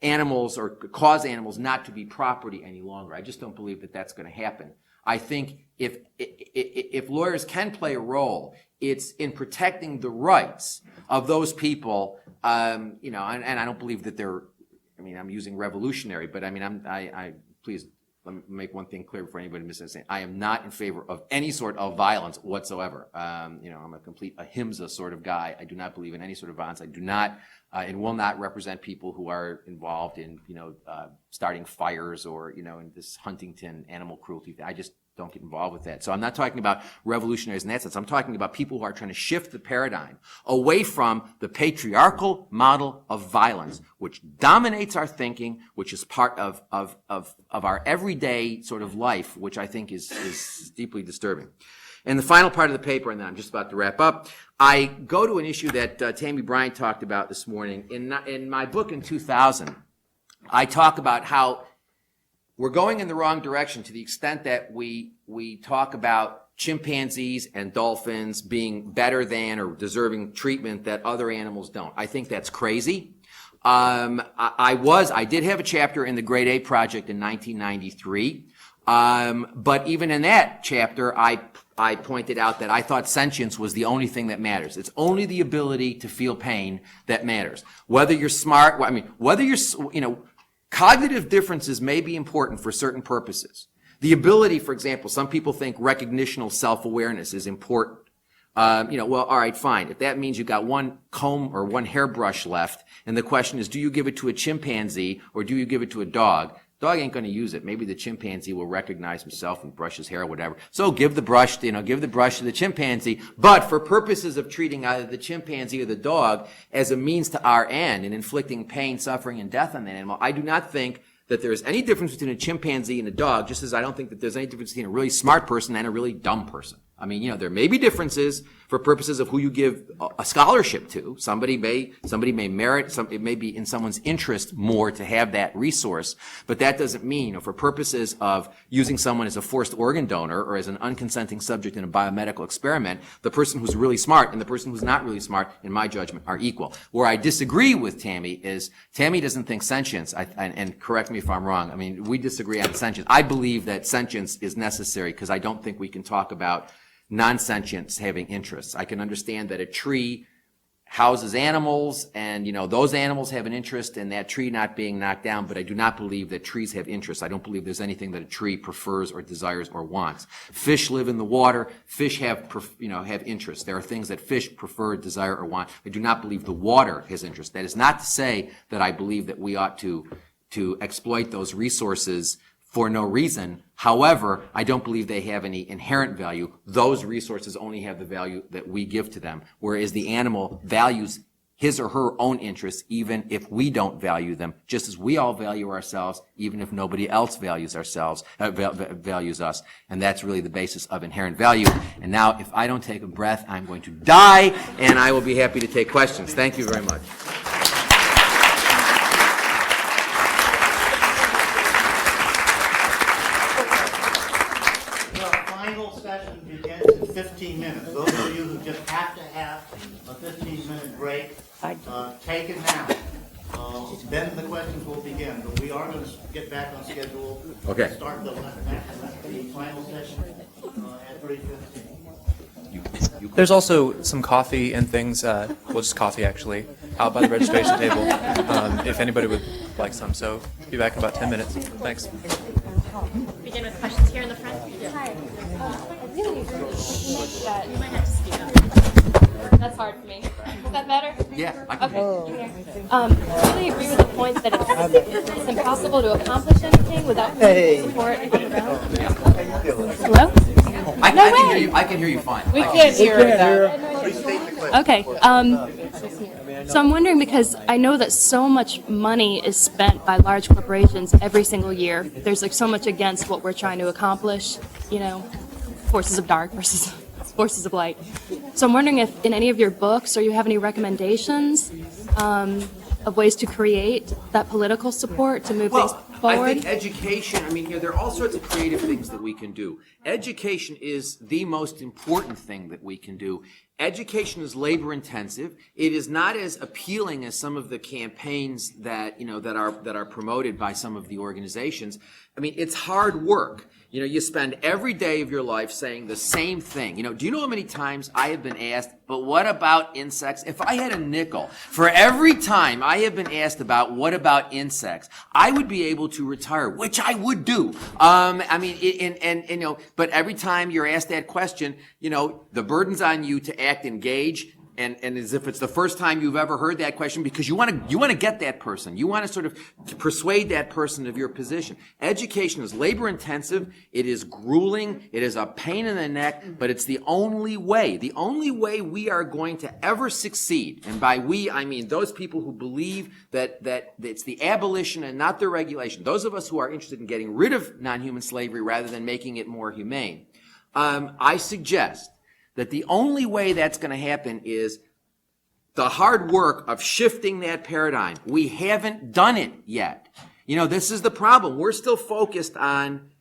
animals or cause animals not to be property any longer. I just don't believe that that's going to happen. I think if lawyers can play a role, it's in protecting the rights of those people, you know, and I don't believe that they're, I mean, I'm using revolutionary, but I mean, please, let me make one thing clear before anybody misunderstands. I am not in favor of any sort of violence whatsoever. You know, I'm a complete ahimsa sort of guy. I do not believe in any sort of violence. I do not and will not represent people who are involved in, you know, starting fires or, you know, in this Huntington animal cruelty thing. I just don't get involved with that. So I'm not talking about revolutionaries in that sense. I'm talking about people who are trying to shift the paradigm away from the patriarchal model of violence, which dominates our thinking, which is part of our everyday sort of life, which I think is deeply disturbing. And the final part of the paper, and then I'm just about to wrap up, I go to an issue that Tammy Bryant talked about this morning. In my book in 2000, I talk about how we're going in the wrong direction to the extent that we talk about chimpanzees and dolphins being better than or deserving treatment that other animals don't. I think that's crazy. I did have a chapter in the Grade A Project in 1993. But even in that chapter, I pointed out that I thought sentience was the only thing that matters. It's only the ability to feel pain that matters. Whether you're smart, whether you're, you know, cognitive differences may be important for certain purposes. The ability, for example, some people think recognitional self-awareness is important. You know, well, all right, fine. If that means you've got one comb or one hairbrush left, and the question is, do you give it to a chimpanzee or do you give it to a dog? Dog ain't going to use it. Maybe the chimpanzee will recognize himself and brush his hair or whatever. So give the brush to the chimpanzee. But for purposes of treating either the chimpanzee or the dog as a means to our end in inflicting pain, suffering, and death on that animal, I do not think that there is any difference between a chimpanzee and a dog, just as I don't think that there's any difference between a really smart person and a really dumb person. I mean, you know, there may be differences for purposes of who you give a scholarship to. Somebody may merit, it may be in someone's interest more to have that resource, but that doesn't mean, you know, for purposes of using someone as a forced organ donor or as an unconsenting subject in a biomedical experiment, the person who's really smart and the person who's not really smart, in my judgment, are equal. Where I disagree with Tammy is, Tammy doesn't think sentience, and correct me if I'm wrong, I mean, we disagree on sentience. I believe that sentience is necessary because I don't think we can talk about non-sentients having interests. I can understand that a tree houses animals, and, those animals have an interest in that tree not being knocked down, but I do not believe that trees have interests. I don't believe there's anything that a tree prefers or desires or wants. Fish live in the water. Fish have interests. There are things that fish prefer, desire, or want. I do not believe the water has interest. That is not to say that I believe that we ought to exploit those resources for no reason. However, I don't believe they have any inherent value. Those resources only have the value that we give to them, whereas the animal values his or her own interests even if we don't value them, just as we all value ourselves even if nobody else values values us. And that's really the basis of inherent value. And now, if I don't take a breath, I'm going to die, and I will be happy to take questions. Thank you very much. Session begins in 15 minutes. Those of you who just have to have a 15-minute break, take it now. Then the questions will begin. But we are going to get back on schedule. Okay. Start the final session at 3:15. There's also some coffee and things, just coffee actually, out by the registration table, if anybody would like some. So be back in about 10 minutes. Thanks. Begin with questions here in the front. Hi. I really make that. You might have to speak up. That's hard for me. Is that better? Yeah, I can. Okay. I really agree with the point that it's impossible to accomplish anything without support from the ground. Hello? I can hear you. I can hear you fine. We can't hear it. Okay. So I'm wondering, because I know that so much money is spent by large corporations every single year. There's like so much against what we're trying to accomplish, forces of dark versus forces of light. So I'm wondering if in any of your books, or you have any recommendations of ways to create that political support to move things forward? I think education, there are all sorts of creative things that we can do. Education is the most important thing that we can do. Education is labor intensive. It is not as appealing as some of the campaigns that are promoted by some of the organizations. It's hard work. You spend every day of your life saying the same thing. Do you know how many times I have been asked, but what about insects? If I had a nickel for every time I have been asked about what about insects, I would be able to retire, which I would do. But every time you're asked that question, the burden's on you to act engaged. And as if it's the first time you've ever heard that question, because you want to get that person. You want to sort of persuade that person of your position. Education is labor intensive. It is grueling. It is a pain in the neck, but it's the only way we are going to ever succeed. And by we, I mean those people who believe that it's the abolition and not the regulation. Those of us who are interested in getting rid of non-human slavery rather than making it more humane. I suggest that the only way that's going to happen is the hard work of shifting that paradigm. We haven't done it yet. This is the problem. We're still focused on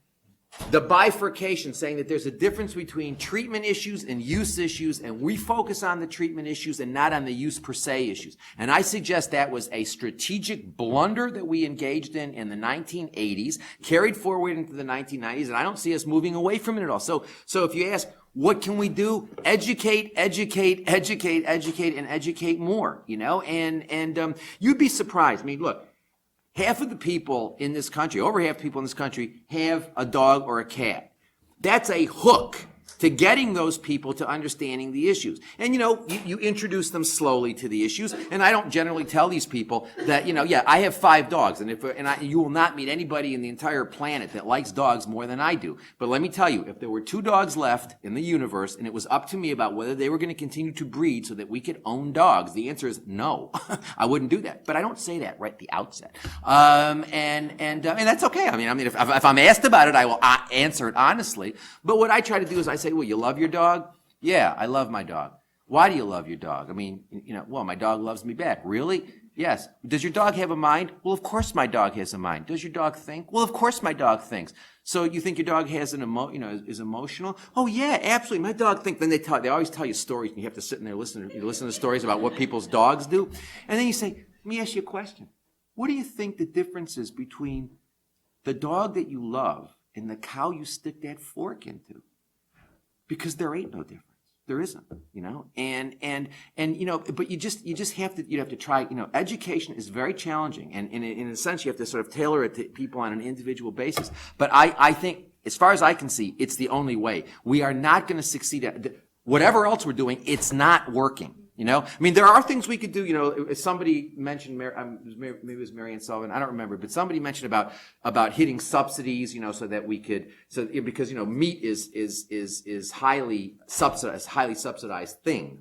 the bifurcation, saying that there's a difference between treatment issues and use issues, and we focus on the treatment issues and not on the use per se issues. And I suggest that was a strategic blunder that we engaged in the 1980s, carried forward into the 1990s, and I don't see us moving away from it at all. So if you ask, what can we do? Educate, and educate more, and you'd be surprised. Look, half of the people in this country, over half the people in this country, have a dog or a cat. That's a hook to getting those people to understanding the issues. And, you introduce them slowly to the issues. And I don't generally tell these people that, I have 5 dogs. And you will not meet anybody in the entire planet that likes dogs more than I do. But let me tell you, if there were 2 dogs left in the universe and it was up to me about whether they were going to continue to breed so that we could own dogs, the answer is no. I wouldn't do that. But I don't say that right at the outset. And that's okay. If I'm asked about it, I will answer it honestly. But what I try to do is I say, well, you love your dog? Yeah, I love my dog. Why do you love your dog? Well, my dog loves me back. Really? Yes. Does your dog have a mind? Well, of course my dog has a mind. Does your dog think? Well, of course my dog thinks. So you think your dog has is emotional? Oh yeah, absolutely. My dog thinks. Then they always tell you stories, and you have to sit in there listen to stories about what people's dogs do. And then you say, let me ask you a question. What do you think the difference is between the dog that you love and the cow you stick that fork into? Because there ain't no difference. There isn't, you know, and you know, but you just have to try. You know, education is very challenging, and in a sense, you have to sort of tailor it to people on an individual basis. But I think, as far as I can see, it's the only way. We are not going to succeed at whatever else we're doing. It's not working. You know, I mean, there are things we could do. You know, somebody mentioned, maybe it was Marianne Sullivan, I don't remember, but somebody mentioned about hitting subsidies. You know, so that we could, because you know, meat is highly subsidized thing.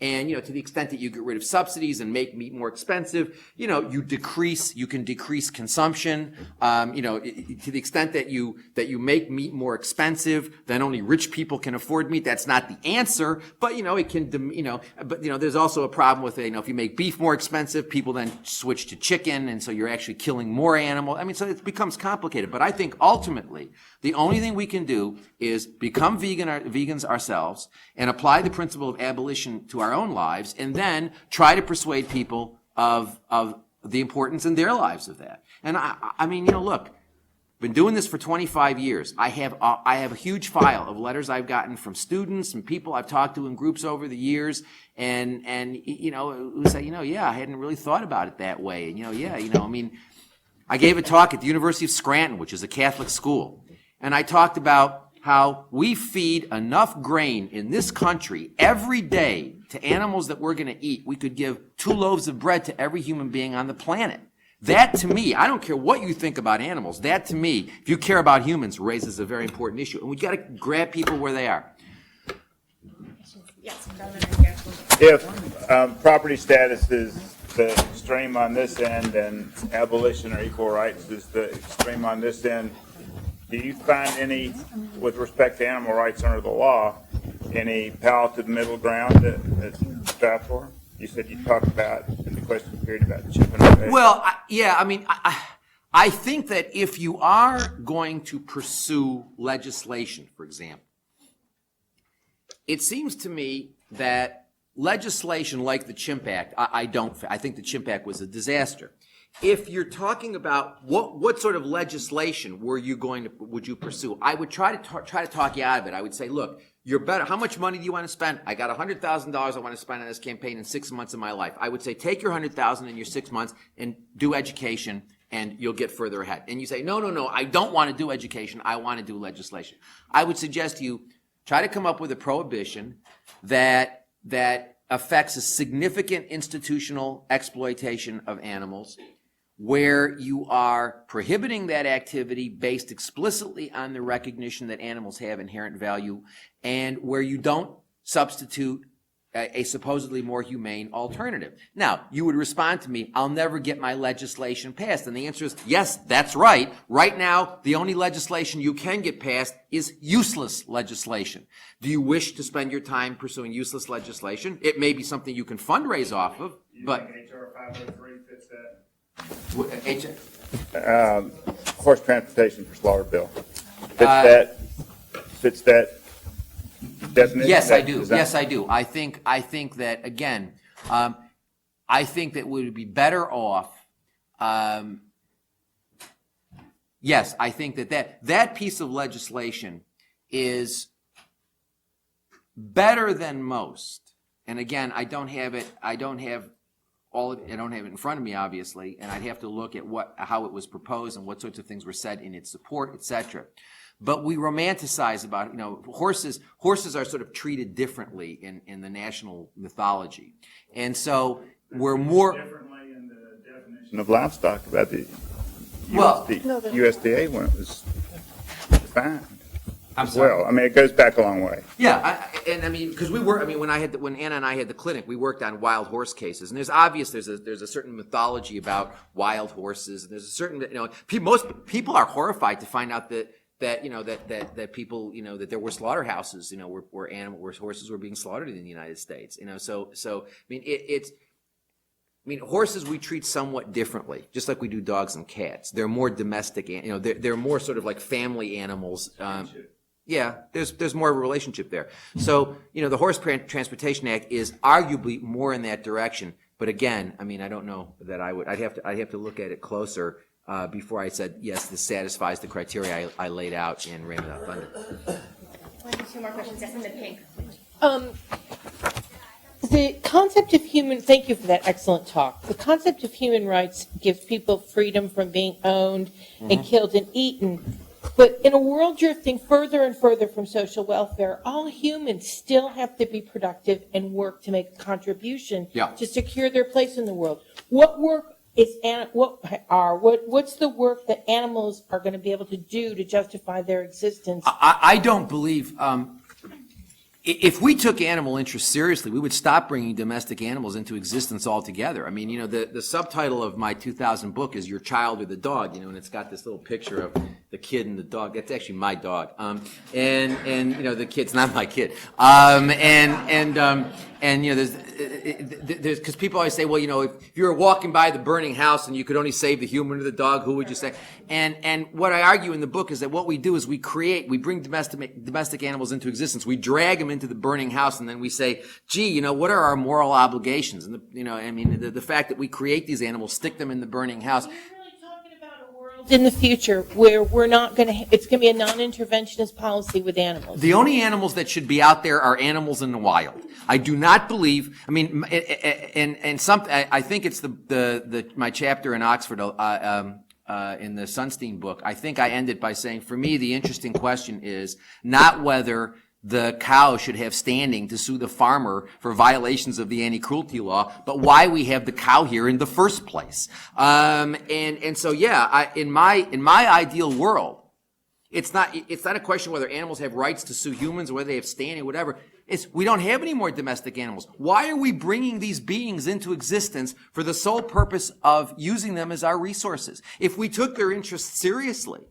And, you know, to the extent that you get rid of subsidies and make meat more expensive, you know, you can decrease consumption. You know, to the extent that you make meat more expensive, then only rich people can afford meat. That's not the answer, but, you know, it can, you know, but, you know, there's also a problem with, you know, if you make beef more expensive, people then switch to chicken, and so you're actually killing more animals. I mean, so it becomes complicated. But I think ultimately, the only thing we can do is become vegans ourselves and apply the principle of abolition to our own lives, and then try to persuade people of the importance in their lives of that. And I mean, you know, look, been doing this for 25 years. I have a huge file of letters I've gotten from students and people I've talked to in groups over the years, and you know, who say, you know, yeah, I hadn't really thought about it that way, and you know, yeah, you know, I mean, I gave a talk at the University of Scranton, which is a Catholic school, and I talked about how we feed enough grain in this country every day to animals that we're going to eat. We could give 2 loaves of bread to every human being on the planet. That, to me, I don't care what you think about animals, that, to me, if you care about humans, raises a very important issue. And we got to grab people where they are. Yes, gentlemen right here. If property status is the extreme on this end and abolition or equal rights is the extreme on this end, do you find any, with respect to animal rights under the law, any palliative middle ground that strive for? You said you talked about in the question period about chipping away. Well, I think that if you are going to pursue legislation, for example, it seems to me that legislation like the Chimp Act, I think the Chimp Act was a disaster. If you're talking about what sort of legislation would you pursue? I would try to talk you out of it. I would say, look, you're better. How much money do you want to spend? I got $100,000 I want to spend on this campaign in 6 months of my life. I would say, take your $100,000 in your 6 months and do education, and you'll get further ahead. And you say, no, I don't want to do education. I want to do legislation. I would suggest to you, try to come up with a prohibition that affects a significant institutional exploitation of animals, where you are prohibiting that activity based explicitly on the recognition that animals have inherent value, and where you don't substitute a supposedly more humane alternative. Now, you would respond to me, I'll never get my legislation passed. And the answer is, yes, that's right. Right now, the only legislation you can get passed is useless legislation. Do you wish to spend your time pursuing useless legislation? It may be something you can fundraise off of, but... H.R. 503 fits that? Horse transportation for slaughter bill. Fits that definition? Yes, I do. Yes, I do. I think that, again, I think that we would be better off. Yes, I think that piece of legislation is better than most. And again, I don't have it in front of me, obviously, and I'd have to look at how it was proposed and what sorts of things were said in its support, etc. But we romanticize about, you know, horses are sort of treated differently in the national mythology. And so we're more differently in the definition of livestock about the USDA when it was defined. I'm sorry. Well, I mean, it goes back a long way. Yeah, because when Anna and I had the clinic, we worked on wild horse cases, and there's a certain mythology about wild horses, and there's a certain, you know, most people are horrified to find out that people, you know, that there were slaughterhouses, you know, where horses were being slaughtered in the United States, you know, so I mean, horses we treat somewhat differently, just like we do dogs and cats. They're more domestic, you know, they're more sort of like family animals. Yeah, there's more of a relationship there. So, you know, the Horse Transportation Act is arguably more in that direction. But again, I mean, I don't know that I'd have to look at it closer before I said, yes, this satisfies the criteria I laid out in Rain Without Thunder. One or two more questions. Yes, in the pink. The concept of thank you for that excellent talk. The concept of human rights gives people freedom from being owned and killed and eaten. But in a world drifting further and further from social welfare, all humans still have to be productive and work to make a contribution to secure their place in the world. What work what's the work that animals are going to be able to do to justify their existence? I don't believe, if we took animal interests seriously, we would stop bringing domestic animals into existence altogether. I mean, you know, the subtitle of my 2000 book is Your Child or the Dog, you know, and it's got this little picture of the kid and the dog. That's actually my dog. And you know, the kid's not my kid. And you know, there's because people always say, well, you know, if you were walking by the burning house and you could only save the human or the dog, who would you say? And what I argue in the book is that what we do is we bring domestic animals into existence. We drag them into the burning house, and then we say, gee, you know, what are our moral obligations? And you know, I mean, the fact that we create these animals, stick them in the burning house. In the future where we're not going to, it's going to be a non-interventionist policy with animals. The only animals that should be out there are animals in the wild. I do not believe, I mean, I think it's my chapter in Oxford, in the Sunstein book. I think I ended by saying, for me, the interesting question is not whether the cow should have standing to sue the farmer for violations of the anti-cruelty law, but why we have the cow here in the first place. And so, yeah, in my ideal world, it's not a question whether animals have rights to sue humans or whether they have standing or whatever. It's we don't have any more domestic animals. Why are we bringing these beings into existence for the sole purpose of using them as our resources? If we took their interests seriously,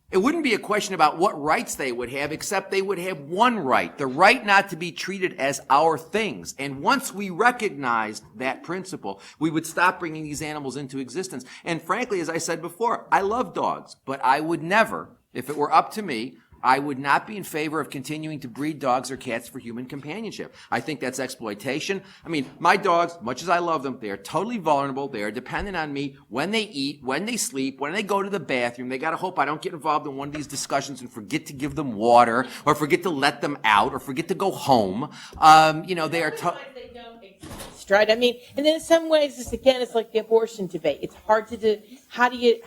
it wouldn't be a question about what rights they would have, except they would have one right, the right not to be treated as our things. And once we recognized that principle, we would stop bringing these animals into existence. And frankly, as I said before, I love dogs, but I would never, if it were up to me, I would not be in favor of continuing to breed dogs or cats for human companionship. I think that's exploitation. I mean, my dogs, much as I love them, they are totally vulnerable. They are dependent on me when they eat, when they sleep, when they go to the bathroom. They got to hope I don't get involved in one of these discussions and forget to give them water or forget to let them out or forget to go home. You know, they are They don't exist, right? I mean, and then in some ways, it's like the abortion debate. It's hard to do. How do you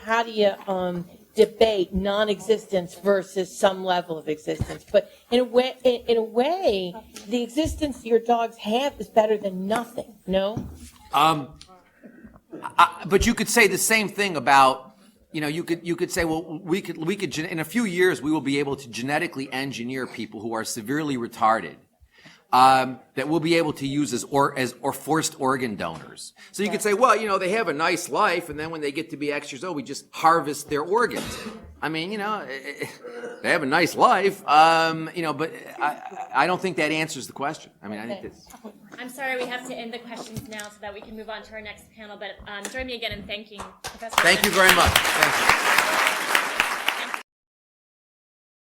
debate non-existence versus some level of existence? But in a way, the existence your dogs have is better than nothing. No. But you could say the same thing about, you know, you could say, well, we could in a few years we will be able to genetically engineer people who are severely retarded. That we'll be able to use as forced organ donors. So you could say, well, you know, they have a nice life, and then when they get to be X years old, we just harvest their organs. I mean, you know, they have a nice life, you know, but I don't think that answers the question. I mean, I think that's... I'm sorry, we have to end the questions now so that we can move on to our next panel, but join me again in thanking Professor. Thank you very much. Thank you.